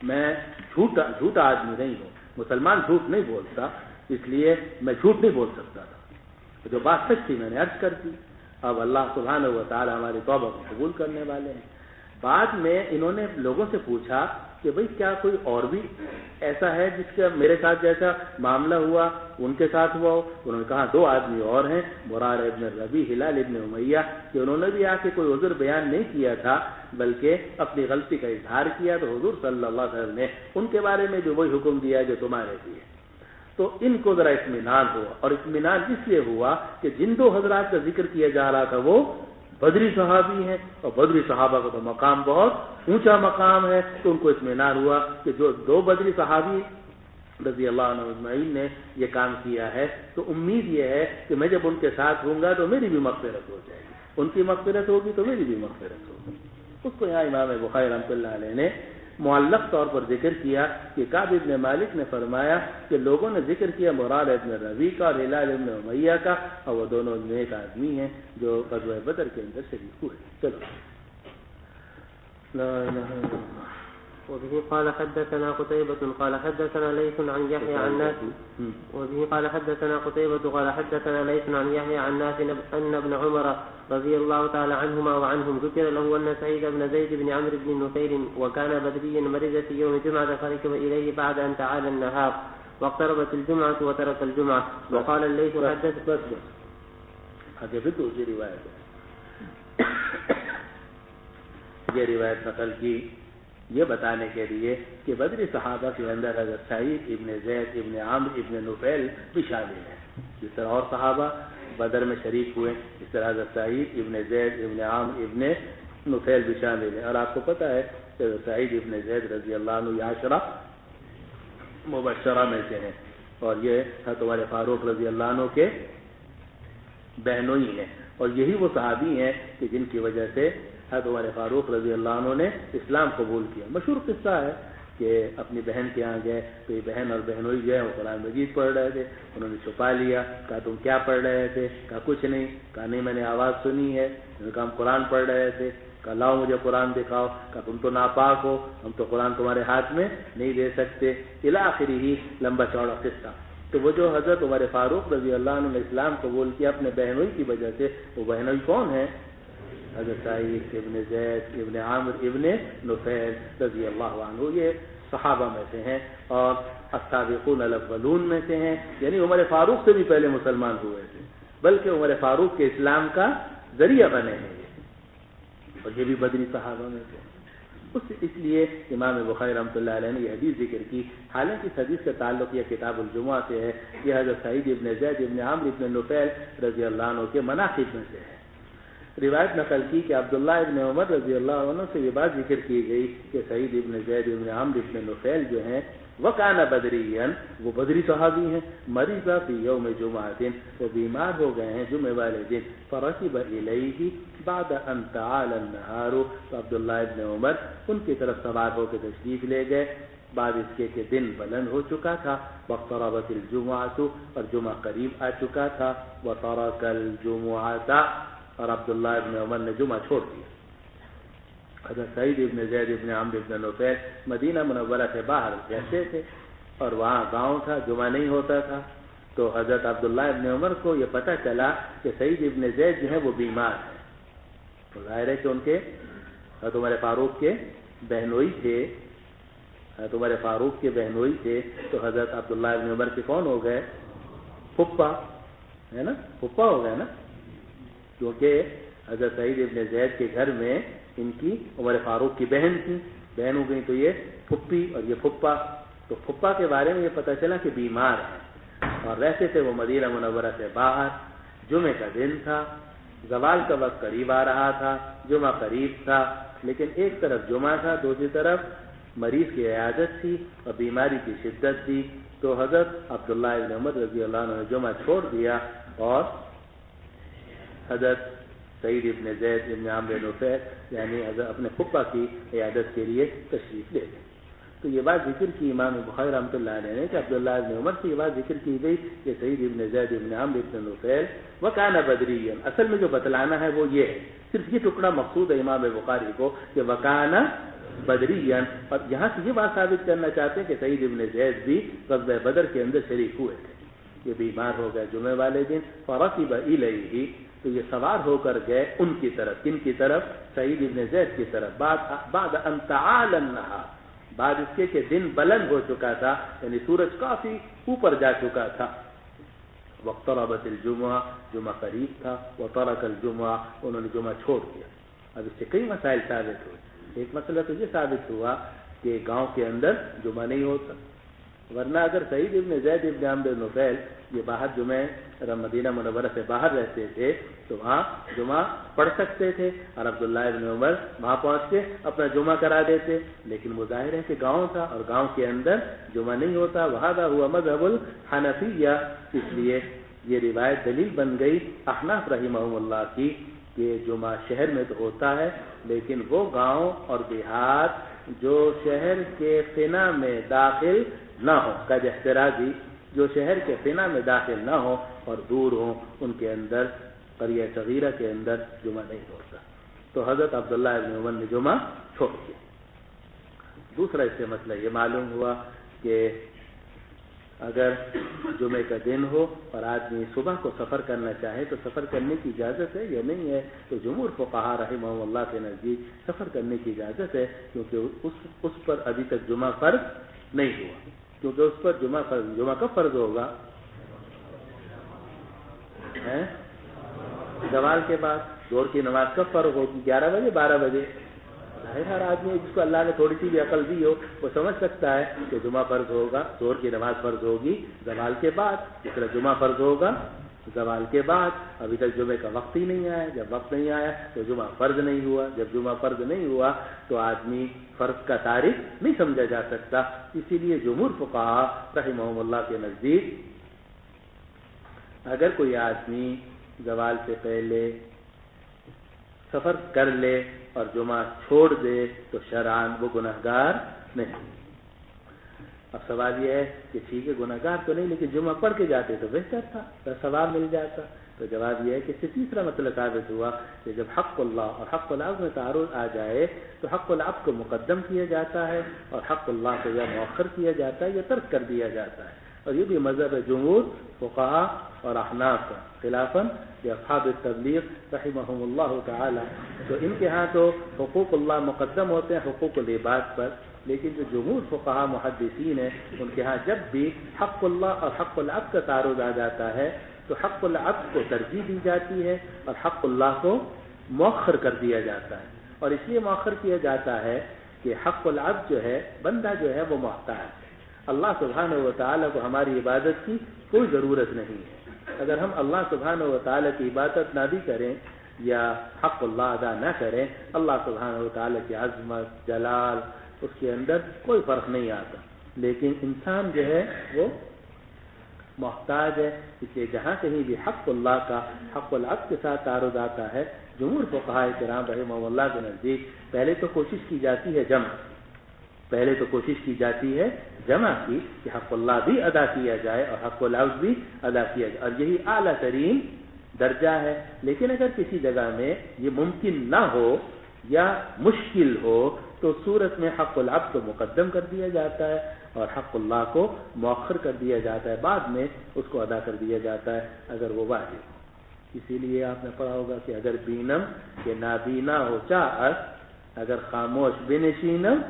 S1: میں جھوٹا آدمی نہیں ہوں، مسلمان جھوٹ نہیں بولتا، اس لیے میں جھوٹ نہیں بول سکتا تھا۔ جو بات سچ تھی میں نے عرض کر دی، اب اللہ سبحانہ و تعالی ہماری توبہ کو قبول کرنے والے ہیں۔ بعد میں انہوں نے لوگوں سے پوچھا کہ بھئی کیا کوئی اور بھی ایسا ہے جس کا میرے ساتھ جیسا معاملہ ہوا ان کے ساتھ ہوا ہو؟ انہوں نے کہا 2 آدمی اور ہیں، مرارہ ابن ربیع، ہلال ابن امیہ، کہ انہوں نے بھی آ کے کوئی عذر بیان نہیں کیا تھا بلکہ اپنی غلطی کا اظہار کیا، تو حضور صلی اللہ علیہ وسلم نے ان کے بارے میں بھی وہی حکم دیا جو تمہارے لیے۔ تو ان کو ذرا اطمینان ہوا، اور اطمینان اس لیے ہوا کہ جن 2 حضرات کا ذکر کیا جا رہا تھا وہ بدری صحابی ہیں، اور بدری صحابہ کا تو مقام بہت اونچا مقام ہے، تو ان کو اطمینان ہوا کہ جو 2 بدری صحابی رضی اللہ عنہ اجمعین نے یہ کام کیا ہے تو امید یہ ہے کہ میں جب ان کے ساتھ ہوں گا تو میری بھی مغفرت ہو جائے گی، ان کی مغفرت ہوگی تو میری بھی مغفرت ہوگی۔ اس کو یہاں امام بخاری رحمۃ اللہ علیہ نے معلق طور پر ذکر کیا کہ کعب ابن مالک نے فرمایا کہ لوگوں نے ذکر کیا مراد ابن ربیع کا اور ہلال ابن امیہ کا، اور وہ دونوں نیک آدمی ہیں جو غزوہ بدر کے اندر شریک ہوئے. چلو لا الہ الا اللہ.
S2: وبه قال حدثنا قتيبة قال حدثنا ليث عن يحيى عن نافع وبه قال حدثنا قتيبة قال حدثنا ليث عن يحيى عن نافع أن ابن عمر رضي الله تعالى عنهما وعنهم ذكر له أن سعيد بن زيد بن عمرو بن نفيل وكان بدريا مرض في يوم الجمعة فركب إليه بعد أن تعالى النهار واقتربت الجمعة وترك الجمعة وقال الليث حدث
S1: بس آگے بھی دوسری روایت ہے. یہ روایت نقل کی یہ بتانے کے لیے کہ بدری صحابہ کے اندر حضرت سعید ابن زید ابن عمرو ابن نفیل بھی شامل ہیں. جس طرح اور صحابہ بدر میں شریک ہوئے، اس طرح حضرت سعید ابن زید ابن عمرو ابن نفیل بھی شامل ہیں. اور آپ کو پتہ ہے کہ حضرت سعید ابن زید رضی اللہ عنہ عشرہ مبشرہ میں سے ہیں، اور یہ حضرت عمر فاروق رضی اللہ عنہ کے بہنوئی ہیں، اور یہی وہ صحابی ہیں کہ جن کی وجہ سے حضرت عمر فاروق رضی اللہ عنہ نے اسلام قبول کیا. مشہور قصہ ہے کہ اپنی بہن کے یہاں گئے تو یہ بہن اور بہنوئی جو ہے وہ قرآن مجید پڑھ رہے تھے. انہوں نے چھپا لیا، کہا تم کیا پڑھ رہے تھے؟ کہا کچھ نہیں. کہا نہیں میں نے آواز سنی ہے. انہوں نے کہا ہم قرآن پڑھ رہے تھے. کہا لاؤ مجھے قرآن دکھاؤ. کہا تم تو ناپاک ہو، ہم تو قرآن تمہارے ہاتھ میں نہیں دے سکتے. الی آخری ہی لمبا چوڑا قصہ. تو وہ جو حضرت عمر فاروق رضی اللہ عنہ نے اسلام قبول کیا اپنے بہنوئی کی وجہ سے، وہ بہنوئی کون ہے؟ حضرت سعید ابن زید ابن عمرو ابن نفیل رضی اللہ عنہ. یہ صحابہ میں سے ہیں اور السابقون الاولون میں سے ہیں، یعنی عمر فاروق سے بھی پہلے مسلمان ہوئے تھے، بلکہ عمر فاروق کے اسلام کا ذریعہ بنے ہیں یہ، اور یہ بھی بدری صحابہ میں سے. اس لیے امام بخاری رحمۃ اللہ علیہ نے یہ حدیث ذکر کی. حالانکہ اس حدیث کا تعلق یہ کتاب الجمعہ سے ہے. یہ حضرت سعید ابن زید ابن عمرو ابن نفیل رضی اللہ عنہ کے مناقب میں سے ہے. روایت نقل کی کہ عبداللہ ابن عمر رضی اللہ عنہ سے یہ بات ذکر کی گئی کہ سعید ابن زید ابن عمرو ابن نفیل جو ہیں وکان بدرین، وہ بدری صحابی ہیں. مریضہ فی یوم جمعۃ، وہ بیمار ہو گئے ہیں جمعے والے دن. فرکب الیہ بعد ان تعالی النہار، تو عبداللہ ابن عمر ان کی طرف سوار ہو کے تشریف لے گئے بعد اس کے کہ دن بلند ہو چکا تھا. واقتربت الجمعۃ، اور جمعہ قریب آ چکا تھا. وترک الجمعۃ، اور عبداللہ ابن عمر نے جمعہ چھوڑ دیا. حضرت سعید ابن زید ابن عمرو ابن نفیل مدینہ منورہ سے باہر رہتے تھے اور وہاں گاؤں تھا، جمعہ نہیں ہوتا تھا. تو حضرت عبداللہ ابن عمر کو یہ پتہ چلا کہ سعید ابن زید جو ہے وہ بیمار ہے. تو ظاہر ہے کہ ان کے حضرت عمر فاروق کے بہنوئی تھے، حضرت عمر فاروق کے بہنوئی تھے. تو حضرت عبداللہ ابن عمر کے کون ہو گئے؟ پھپھا ہے نا، پھپھا ہو گئے نا، کیونکہ حضرت سعید ابن زید کے گھر میں ان کی عمر فاروق کی بہن تھی، بہن ہو گئی تو یہ پھپھی اور یہ پھپھا. تو پھپھا کے بارے میں یہ پتہ چلا کہ بیمار ہے اور رہتے تھے وہ مدینہ منورہ سے باہر. جمعے کا دن تھا، زوال کا وقت قریب آ رہا تھا، جمعہ قریب تھا، لیکن ایک طرف جمعہ تھا، دوسری طرف مریض کی عیادت تھی اور بیماری کی شدت تھی. تو حضرت عبداللہ ابن عمر رضی اللہ عنہ نے جمعہ چھوڑ دیا اور حضرت سعید ابن زید ابن عمرو ابن نفیل یعنی حضرت اپنے پھپھا کی عیادت کے لیے تشریف لے گئے. تو یہ بات ذکر کی امام بخاری رحمۃ اللہ علیہ نے کہ عبداللہ ابن عمر سے یہ بات ذکر کی گئی کہ سعید ابن زید ابن عمرو ابن نفیل وکان بدریا. اصل میں جو بتلانا ہے وہ یہ ہے، صرف یہ ٹکڑا مقصود ہے امام بخاری کو کہ وکان بدریا، اور یہاں سے یہ بات ثابت کرنا چاہتے ہیں کہ سعید ابن زید بھی غزوہ بدر کے اندر شریک ہوئے تھے. یہ بیمار ہو گئے جمعے والے دن. فرکب الیہ، تو یہ سوار ہو کر گئے ان کی طرف. کن کی طرف؟ سعید ابن زید کی طرف. بعد ان تعالی النہار، بعد اس کے کہ دن بلند ہو چکا تھا، یعنی سورج کافی اوپر جا چکا تھا. واقتربت الجمعہ، جمعہ قریب تھا. وترک الجمعہ، انہوں نے جمعہ چھوڑ دیا. اب اس سے کئی مسائل ثابت ہوئے. ایک مسئلہ تو یہ ثابت ہوا کہ گاؤں کے اندر جمعہ نہیں ہوتا، ورنہ اگر سعید ابن زید ابن عمرو بن نفیل یہ باہر جمعہ مدینہ منورہ سے باہر رہتے تھے تو وہاں جمعہ پڑھ سکتے تھے اور عبداللہ ابن عمر وہاں پہنچ کے اپنا جمعہ کرا دیتے. لیکن وہ ظاہر ہے کہ گاؤں تھا اور گاؤں کے اندر جمعہ نہیں ہوتا. وہذا ہوا مذہب الحنفیہ، اس لیے یہ روایت دلیل بن گئی احناف رحمہم اللہ کی کہ جمعہ شہر میں تو ہوتا ہے لیکن وہ گاؤں اور دیہات جو شہر کے فنا میں داخل نہ ہو، قید احترازی، جو شہر کے فنا میں داخل نہ ہو اور دور ہوں، ان کے اندر قریہ صغیرہ کے اندر جمعہ نہیں ہوتا۔ تو حضرت عبداللہ ابن عمر نے جمعہ چھوڑ دیا۔ دوسرا اس سے مسئلہ یہ معلوم ہوا کہ اگر جمعے کا دن ہو اور آدمی صبح کو سفر کرنا چاہے تو سفر کرنے کی اجازت ہے یا نہیں ہے؟ تو جمہور فقہا رحمہ اللہ کے نزدیک سفر کرنے کی اجازت ہے، کیونکہ اس پر ابھی تک جمعہ فرض نہیں ہوا، کیونکہ اس پر جمعہ کب فرض ہوگا؟ زوال کے بعد۔ ظہر کی نماز کب فرض ہوگی؟ 11 بجے، 12 بجے۔ ہر آدمی جس کو اللہ نے تھوڑی سی بھی عقل دی ہو وہ سمجھ سکتا ہے کہ جمعہ فرض ہوگا، ظہر کی نماز فرض ہوگی زوال کے بعد، جس طرح جمعہ فرض ہوگا زوال کے بعد۔ ابھی تک جمعے کا وقت ہی نہیں آیا، جب وقت نہیں آیا تو جمعہ فرض نہیں ہوا، جب جمعہ فرض نہیں ہوا تو آدمی فرض کا تارک نہیں سمجھا جا سکتا۔ اسی لیے جمہور فقہا رحمہم اللہ کے نزدیک اگر کوئی آدمی زوال سے پہلے سفر کر لے اور جمعہ چھوڑ دے تو شرعاً وہ گنہگار نہیں۔ اب سوال یہ ہے کہ ٹھیک ہے گنہگار تو نہیں، لیکن جمعہ پڑھ کے جاتے تو بہتر تھا، تو ثواب مل جاتا۔ تو جواب یہ ہے کہ اس سے تیسرا مسئلہ ثابت ہوا کہ جب حق اللہ اور حق العبد میں تعارض آ جائے تو حق العبد کو مقدم کیا جاتا ہے اور حق اللہ کو یا مؤخر کیا جاتا ہے یا ترک کر دیا جاتا ہے۔ اور یہ بھی مذہب ہے جمہور فقہا اور احناف کا، خلافاً اصحاب التبلیغ رحمہم اللہ تعالی۔ تو ان کے ہاں تو حقوق اللہ مقدم ہوتے ہیں حقوق العباد پر، لیکن جو جمہور فقہا محدثین ہیں ان کے ہاں جب بھی حق اللہ اور حق العبد کا تعارض آ جاتا ہے تو حق العبد کو ترجیح دی جاتی ہے اور حق اللہ کو مؤخر کر دیا جاتا ہے۔ اور اس لیے مؤخر کیا جاتا ہے کہ حق العبد جو ہے، بندہ جو ہے وہ محتاج ہے، اللہ سبحانہ و تعالیٰ کو ہماری عبادت کی کوئی ضرورت نہیں ہے۔ اگر ہم اللہ سبحانہ و تعالیٰ کی عبادت نہ بھی کریں یا حق اللہ ادا نہ کریں، اللہ سبحانہ و تعالیٰ کی عظمت، جلال، اس کے اندر کوئی فرق نہیں آتا۔ لیکن انسان جو ہے وہ محتاج ہے، اس لیے جہاں کہیں بھی حق اللہ کا حق العبد کے ساتھ تعارض آتا ہے، جمہور فقہاء کرام رحمہ اللہ کے نزدیک پہلے تو کوشش کی جاتی ہے جمع کی کہ حق اللہ بھی ادا کیا جائے اور حق العبد بھی ادا کیا جائے، اور یہی اعلیٰ ترین درجہ ہے۔ لیکن اگر کسی جگہ میں یہ ممکن نہ ہو یا مشکل ہو تو صورت میں حق العبد کو مقدم کر دیا جاتا ہے اور حق اللہ کو مؤخر کر دیا جاتا ہے، بعد میں اس کو ادا کر دیا جاتا ہے اگر وہ واجب ہو۔ اسی لیے آپ نے پڑھا ہوگا کہ اگر بینم کہ نابینا ہو چاہت، اگر خاموش بنشینم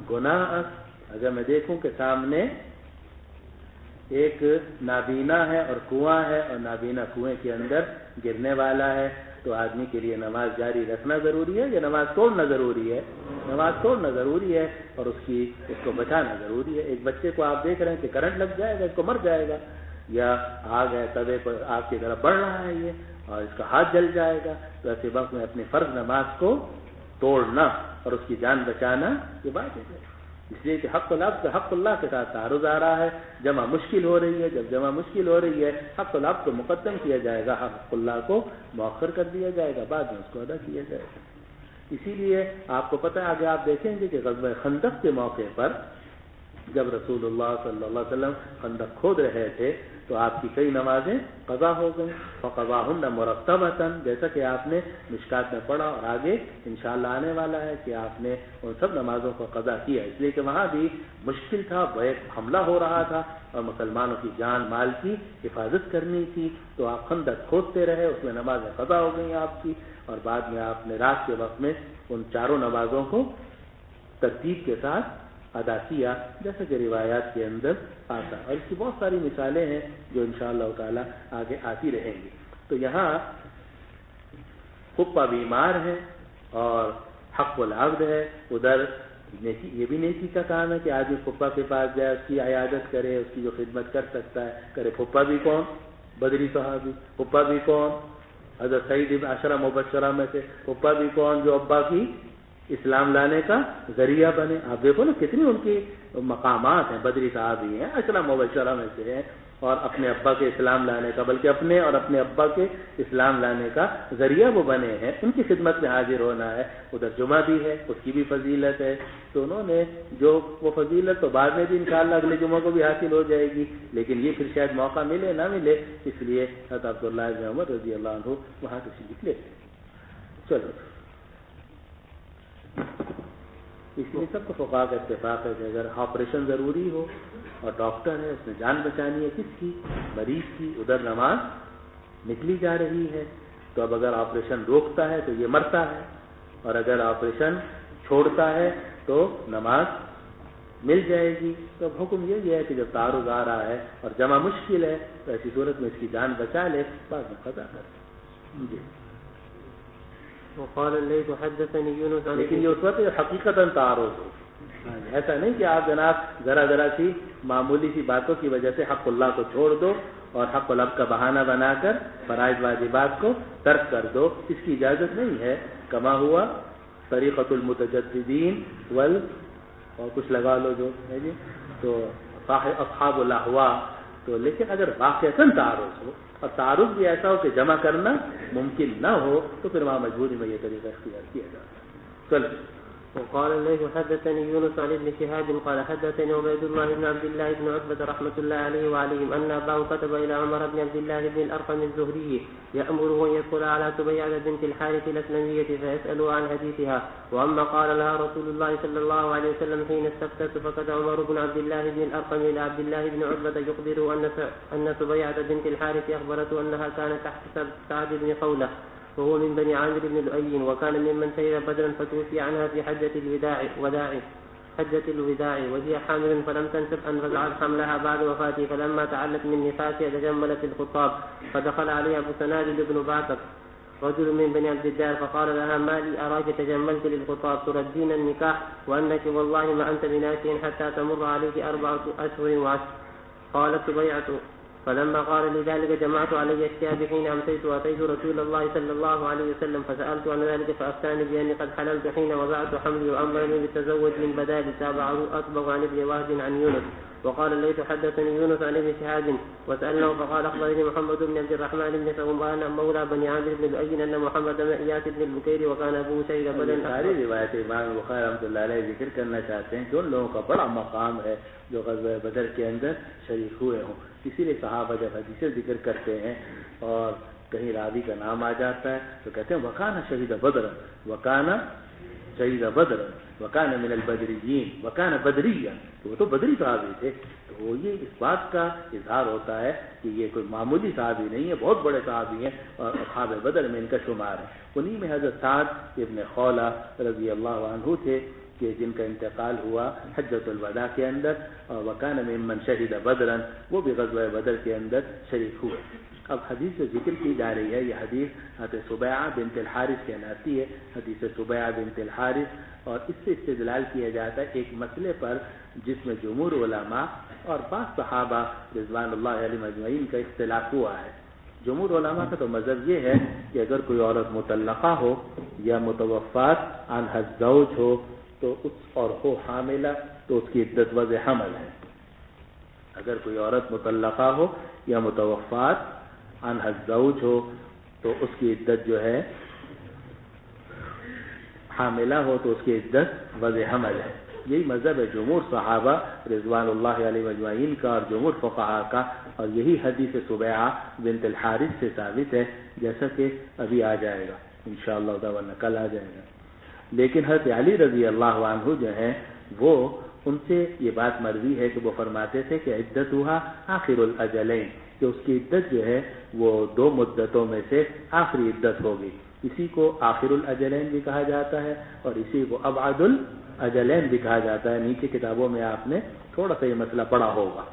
S1: گناہ، اگر میں دیکھوں کہ سامنے ایک نابینا ہے اور کنواں ہے اور نابینا کنویں کے اندر گرنے والا ہے تو آدمی کے لیے نماز جاری رکھنا ضروری ہے یا نماز توڑنا ضروری ہے؟ نماز توڑنا ضروری ہے اور اس کو بچانا ضروری ہے۔ ایک بچے کو آپ دیکھ رہے ہیں کہ کرنٹ لگ جائے گا، اس کو مر جائے گا، یا آگ ہے توے پر آگ کی طرف بڑھ رہا ہے یہ اور اس کا ہاتھ جل جائے گا، تو ایسے وقت میں اپنی فرض نماز کو توڑنا اور اس کی جان بچانا یہ بات ہے۔ اس لیے کہ حق العبد حق اللہ کے ساتھ تعارض آ رہا ہے، جمع مشکل ہو رہی ہے، جب جمع مشکل ہو رہی ہے حق العبد کو مقدم کیا جائے گا، حق اللہ کو مؤخر کر دیا جائے گا، بعد میں اس کو ادا کیا جائے گا۔ اسی لیے آپ کو پتہ ہے، آگے آپ دیکھیں گے کہ غزوہ خندق کے موقع پر جب رسول اللہ صلی اللہ علیہ وسلم خندق کھود رہے تھے تو آپ کی کئی نمازیں قضا ہو گئیں، فقضاہن مرتبۃ، جیسا کہ آپ نے مشکات میں پڑھا اور آگے انشاءاللہ آنے والا ہے کہ آپ نے ان سب نمازوں کو قضا کیا، اس لیے کہ وہاں بھی مشکل تھا، ایک حملہ ہو رہا تھا اور مسلمانوں کی جان مال کی حفاظت کرنی تھی، تو آپ خندق کھودتے رہے، اس میں نمازیں قضا ہو گئیں آپ کی، اور بعد میں آپ نے رات کے وقت میں ان چاروں نمازوں کو ترتیب کے ساتھ ادا کیا، جیسا کہ روایات کے اندر آتا ہے، اور اس کی بہت ساری مثالیں ہیں جو انشاءاللہ تعالی آگے آتی رہیں گی۔ تو یہاں خطبہ بیمار ہے اور حق العبد ہے، ادھر یہ بھی نیکی کا کام ہے کہ آدمی خطبہ کے پاس جائے، اس کی عیادت کرے، اس کی جو خدمت کر سکتا ہے کرے۔ خطبہ بھی کون؟ بدری صحابی۔ خطبہ بھی کون؟ حضرت سعید ابن عشرہ مبشرہ میں سے۔ خطبہ بھی کون؟ جو ابا کی اسلام لانے کا ذریعہ بنے۔ آپ دیکھو نا کتنی ان کی مقامات ہیں، بدری صحابی ہیں، عشرہ مبشرہ میں سے ہیں، اور اپنے ابا کے اسلام لانے کا، بلکہ اپنے اور اپنے ابا کے اسلام لانے کا ذریعہ وہ بنے ہیں، ان کی خدمت میں حاضر ہونا ہے۔ ادھر جمعہ بھی ہے، اس کی بھی فضیلت ہے، تو انہوں نے جو وہ فضیلت تو بعد میں بھی انشاءاللہ اگلے جمعہ کو بھی حاصل ہو جائے گی، لیکن یہ پھر شاید موقع ملے نہ ملے، اس لیے حضرت عبداللہ بن عمر رضی اللہ عنہ وہاں تشریف لے گئے۔ چلو، اس لیے سب کو فقہاء کا اتفاق ہے کہ اگر آپریشن ضروری ہو اور ڈاکٹر ہے، اس نے جان بچانی ہے کس کی؟ مریض کی، ادھر نماز نکلی جا رہی ہے، تو اب اگر آپریشن روکتا ہے تو یہ مرتا ہے، اور اگر آپریشن چھوڑتا ہے تو نماز مل جائے گی۔ تو اب حکم یہ ہے کہ جب تعارض آ رہا ہے اور جمع مشکل ہے تو ایسی صورت میں اس کی جان بچا لے، بعد میں قضا کرے۔ جی،
S2: وقال الليث حدثني يونس عن
S1: لیکن یہ اس وقت حقیقتاً تعارض ہو، ایسا نہیں کہ آپ جناب ذرا سی معمولی سی باتوں کی وجہ سے حق اللہ کو چھوڑ دو اور حق العبد کا بہانہ بنا کر فرائض واجبات کو ترک کر دو، اس کی اجازت نہیں ہے۔ کما ہوا طریقۃ المتجددین اور کچھ لگا لو جو ہے جی، تو اصحاب الاہواء، تو لیکن اگر واقعتاً تعارض ہو اور تعارض بھی ایسا ہو کہ جمع کرنا ممکن نہ ہو تو پھر وہاں مجبوری میں یہ طریقہ اختیار کیا جاتا ہے۔ چلو،
S2: وقال الليث حدثني يونس عن ابن شهاب قال حدثني عبيد الله بن عبد الله بن عتبة رحمة الله عليه وعليهم أن أباه كتب إلى عمر بن عبد الله بن الأرقم الزهري يأمره أن يدخل على سبيعة بنت الحارث الأسلمية فيسأله عن حديثها، وأما قال لها رسول الله صلى الله عليه وسلم حين استفتت فكتب عمر بن عبد الله بن الأرقم إلى عبد الله بن عتبة يخبره أن سبيعة بنت الحارث أخبرته أنها كانت تحت سعد بن خولة وهو من بني عامر بن لؤي، وكان ممن شهد بدرا فتوفي عنها في حجة الوداع وهي حامل فلم تنسب أن رجعت حملها بعد وفاته، فلما تعلت من نفاسها تجملت الخطاب، فدخل عليها أبو سنابل بن بعثر رجل من بني عبد الدار فقال لها ما لي أراك تجملت للخطاب تردين النكاح وأنك والله ما أنت بناسي حتى تمر عليك 4 أشهر وعشر. قالت سبيعة فلما قال لذلك جمعت علي الثياب حين أمسيت وأتيت رسول الله صلى الله عليه وسلم فسألت عن ذلك فأفتاني بأني قد حللت حين وضعت حملي وأمرني بالتزوج من بدال. تابعه أطبق عن ابن وهب عن يونس. وقال الليث حدثني يونس عن ابن شهاب وسألناه فقال أخبرني محمد بن عبد الرحمن بن ثوبان مولى بني عامر بن لؤي أن محمد بن إياس بن البكير وكان أبوه شهيد بدر.
S1: ساری روایت امام بخاری رحمۃ اللہ علیہ ذکر کرنا چاہتے ہیں کہ ان لوگوں کا بڑا مقام ہے جو غزوہ بدر کے اندر شریک ہوئے ہوں، اسی لیے صحابہ جب حدیثیں ذکر کرتے ہیں اور کہیں راوی کا نام آ جاتا ہے تو کہتے ہیں وکانا شہید بدر، وکانا شہید بدر، وکانا من البدریین، وکانا بدریہ، تو وہ تو بدری صحابی تھے۔ تو یہ اس بات کا اظہار ہوتا ہے کہ یہ کوئی معمولی صحابی نہیں ہے، بہت بڑے صحابی ہیں اور اصحاب بدر میں ان کا شمار ہے۔ انہی میں حضرت سعد ابن خولہ رضی اللہ عنہ تھے کہ جن کا انتقال ہوا حجۃ الوداع کے اندر، اور وکان ممن شہد بدرا، وہ بھی غزوہ بدر کے اندر شریک ہوئے۔ اب حدیث سے ذکر کی جا رہی ہے، یہ حدیث حضرت سبیعہ بنت الحارث کہلاتی ہے، حدیث سبیعہ بنت الحارث، اور اس سے استدلال کیا جاتا ہے ایک مسئلے پر جس میں جمہور علماء اور بعض صحابہ رضوان اللہ علیہم اجمعین کا اختلاف ہوا ہے۔ جمہور علماء کا تو مذہب یہ ہے کہ اگر کوئی عورت مطلقہ ہو یا متوفات عنہا الزوج ہو تو اس اور ہو حاملہ تو اس کی عدت وضع حمل ہے۔ اگر کوئی عورت مطلقہ ہو یا متوفات عنہا الزوج ہو تو اس کی عدت جو ہے حاملہ ہو تو اس کی عدت وضع حمل ہے۔ یہی مذہب ہے جمہور صحابہ رضوان اللہ علیہ اجمعین کا اور جمہور فقہاء کا، اور یہی حدیث سبیعہ بنت الحارث سے ثابت ہے، جیسا کہ ابھی آ جائے گا انشاءاللہ ورنہ کل آ جائے گا۔ لیکن حضرت علی رضی اللہ عنہ جو ہیں وہ ان سے یہ بات مروی ہے کہ وہ فرماتے تھے کہ عدتها آخر الاجلین، کہ اس کی عدت جو ہے وہ 2 مدتوں میں سے آخری عدت ہوگی۔ اسی کو آخر الاجلین بھی کہا جاتا ہے اور اسی کو ابعد الاجلین بھی کہا جاتا ہے۔ نیچے کتابوں میں آپ نے تھوڑا سا یہ مسئلہ پڑھا ہوگا،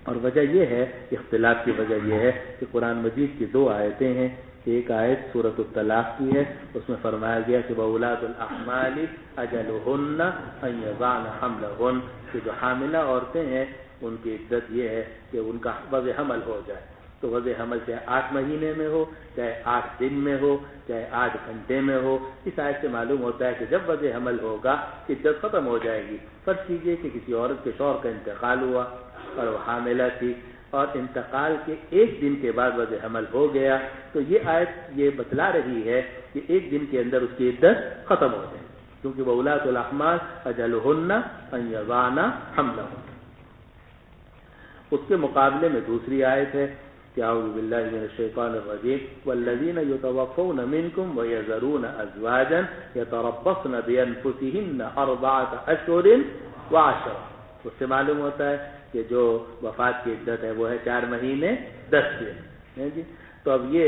S1: اور وجہ یہ ہے، اختلاف کی وجہ یہ ہے کہ قرآن مجید کی 2 آیتیں ہیں۔ ایک آیت سورۃ الطلاق کی ہے، اس میں فرمایا گیا کہ وَأُولَاتُ الْأَحْمَالِ أَجَلُهُنَّ أَن يَضَعْنَ حَمْلَهُنَّ، کہ جو حاملہ عورتیں ہیں ان کی عدت یہ ہے کہ ان کا وضع حمل ہو جائے۔ تو وضع حمل چاہے 8 مہینے میں ہو، چاہے 8 دن میں ہو، چاہے 8 گھنٹے میں ہو، اس آیت سے معلوم ہوتا ہے کہ جب وضع حمل ہوگا عدت ختم ہو جائے گی۔ فرض کیجئے کہ کسی عورت کے شوہر کا انتقال ہوا اور وہ حاملہ تھی، اور انتقال کے ایک دن کے بعد وضع حمل ہو گیا تو یہ آیت یہ بتلا رہی ہے کہ ایک دن کے اندر اس کی عدت ختم ہو جائے، کیونکہ وَأُولَاتُ الْأَحْمَالِ أَجَلُهُنَّ أَن يَضَعْنَ حَمْلَهُنَّ۔ اس کے مقابلے میں دوسری آیت ہے کہ اعوذ باللہ من الشیطان الرجیم والذین یتوفون منکم ویذرون ازواجا یتربصن بانفسہن 4 اشہر و10۔ اس سے معلوم ہوتا ہے کہ جو وفات کی عدت ہے وہ ہے 4 مہینے 10 دن جی۔ تو اب یہ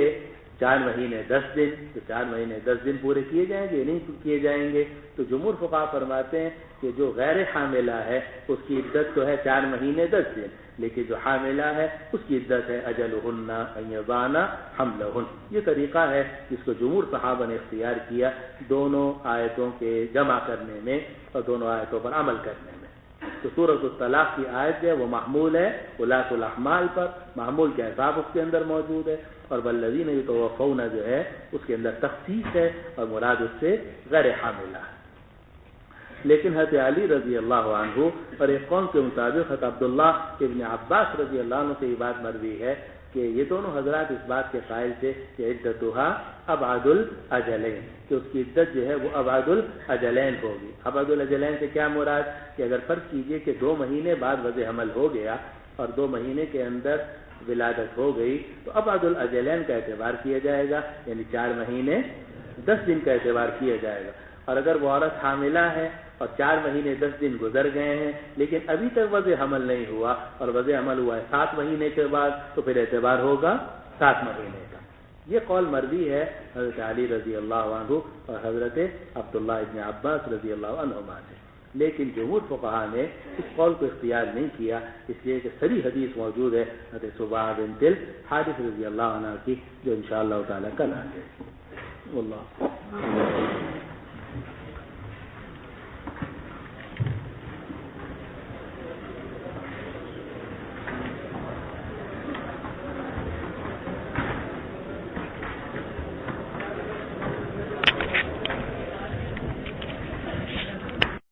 S1: 4 مہینے 10 دن، تو 4 مہینے 10 دن پورے کیے جائیں گے یا نہیں کیے جائیں گے؟ تو جمہور فقہا فرماتے ہیں کہ جو غیر حاملہ ہے اس کی عدت تو ہے 4 مہینے 10 دن، لیکن جو حاملہ ہے اس کی عدت ہے اجلہن ان یضعن حملہن۔ یہ طریقہ ہے جس کو جمہور صحابہ نے اختیار کیا دونوں آیتوں کے جمع کرنے میں اور دونوں آیتوں پر عمل کرنے میں۔ تو سورۃ الطلاق کی آیت ہے وہ محمول ہے اولاۃ الاحمال پر، محمول کے اعصاب اس کے اندر موجود ہے، اور والذین یتوفون جو ہے اس کے اندر تخصیص ہے اور مراد اس سے غیر حاملہ ہے۔ لیکن حضرت علی رضی اللہ عنہ اور ایک قول کے مطابق حضرت عبداللہ ابن عباس رضی اللہ عنہ سے یہ بات مروی ہے کہ یہ دونوں حضرات اس بات کے قائل تھے کہ عدتھا ابعد الاجلین، کہ اس کی عدت جو ہے وہ ابعد الاجلین ہوگی۔ ابعد الاجلین سے کیا مراد کہ اگر فرض کیجئے کہ 2 مہینے بعد وضع حمل ہو گیا اور 2 مہینے کے اندر ولادت ہو گئی تو ابعد الاجلین کا اعتبار کیا جائے گا، یعنی 4 مہینے 10 دن کا اعتبار کیا جائے گا۔ اور اگر وہ عورت حاملہ ہے اور 4 مہینے 10 دن گزر گئے ہیں لیکن ابھی تک وضع حمل نہیں ہوا اور وضع حمل ہوا ہے 7 مہینے کے بعد تو پھر اعتبار ہوگا 7 مہینے کا۔ یہ قول مروی ہے حضرت علی رضی اللہ عنہ اور حضرت عبداللہ ابن عباس رضی اللہ عنہما سے، لیکن جمہور فقہا نے اس قول کو اختیار نہیں کیا، اس لیے کہ صریح حدیث موجود ہے حضرت صبح بنت الحارث رضی اللہ عنہ کی، جو انشاءاللہ تعالی کل آئے گی۔ واللہ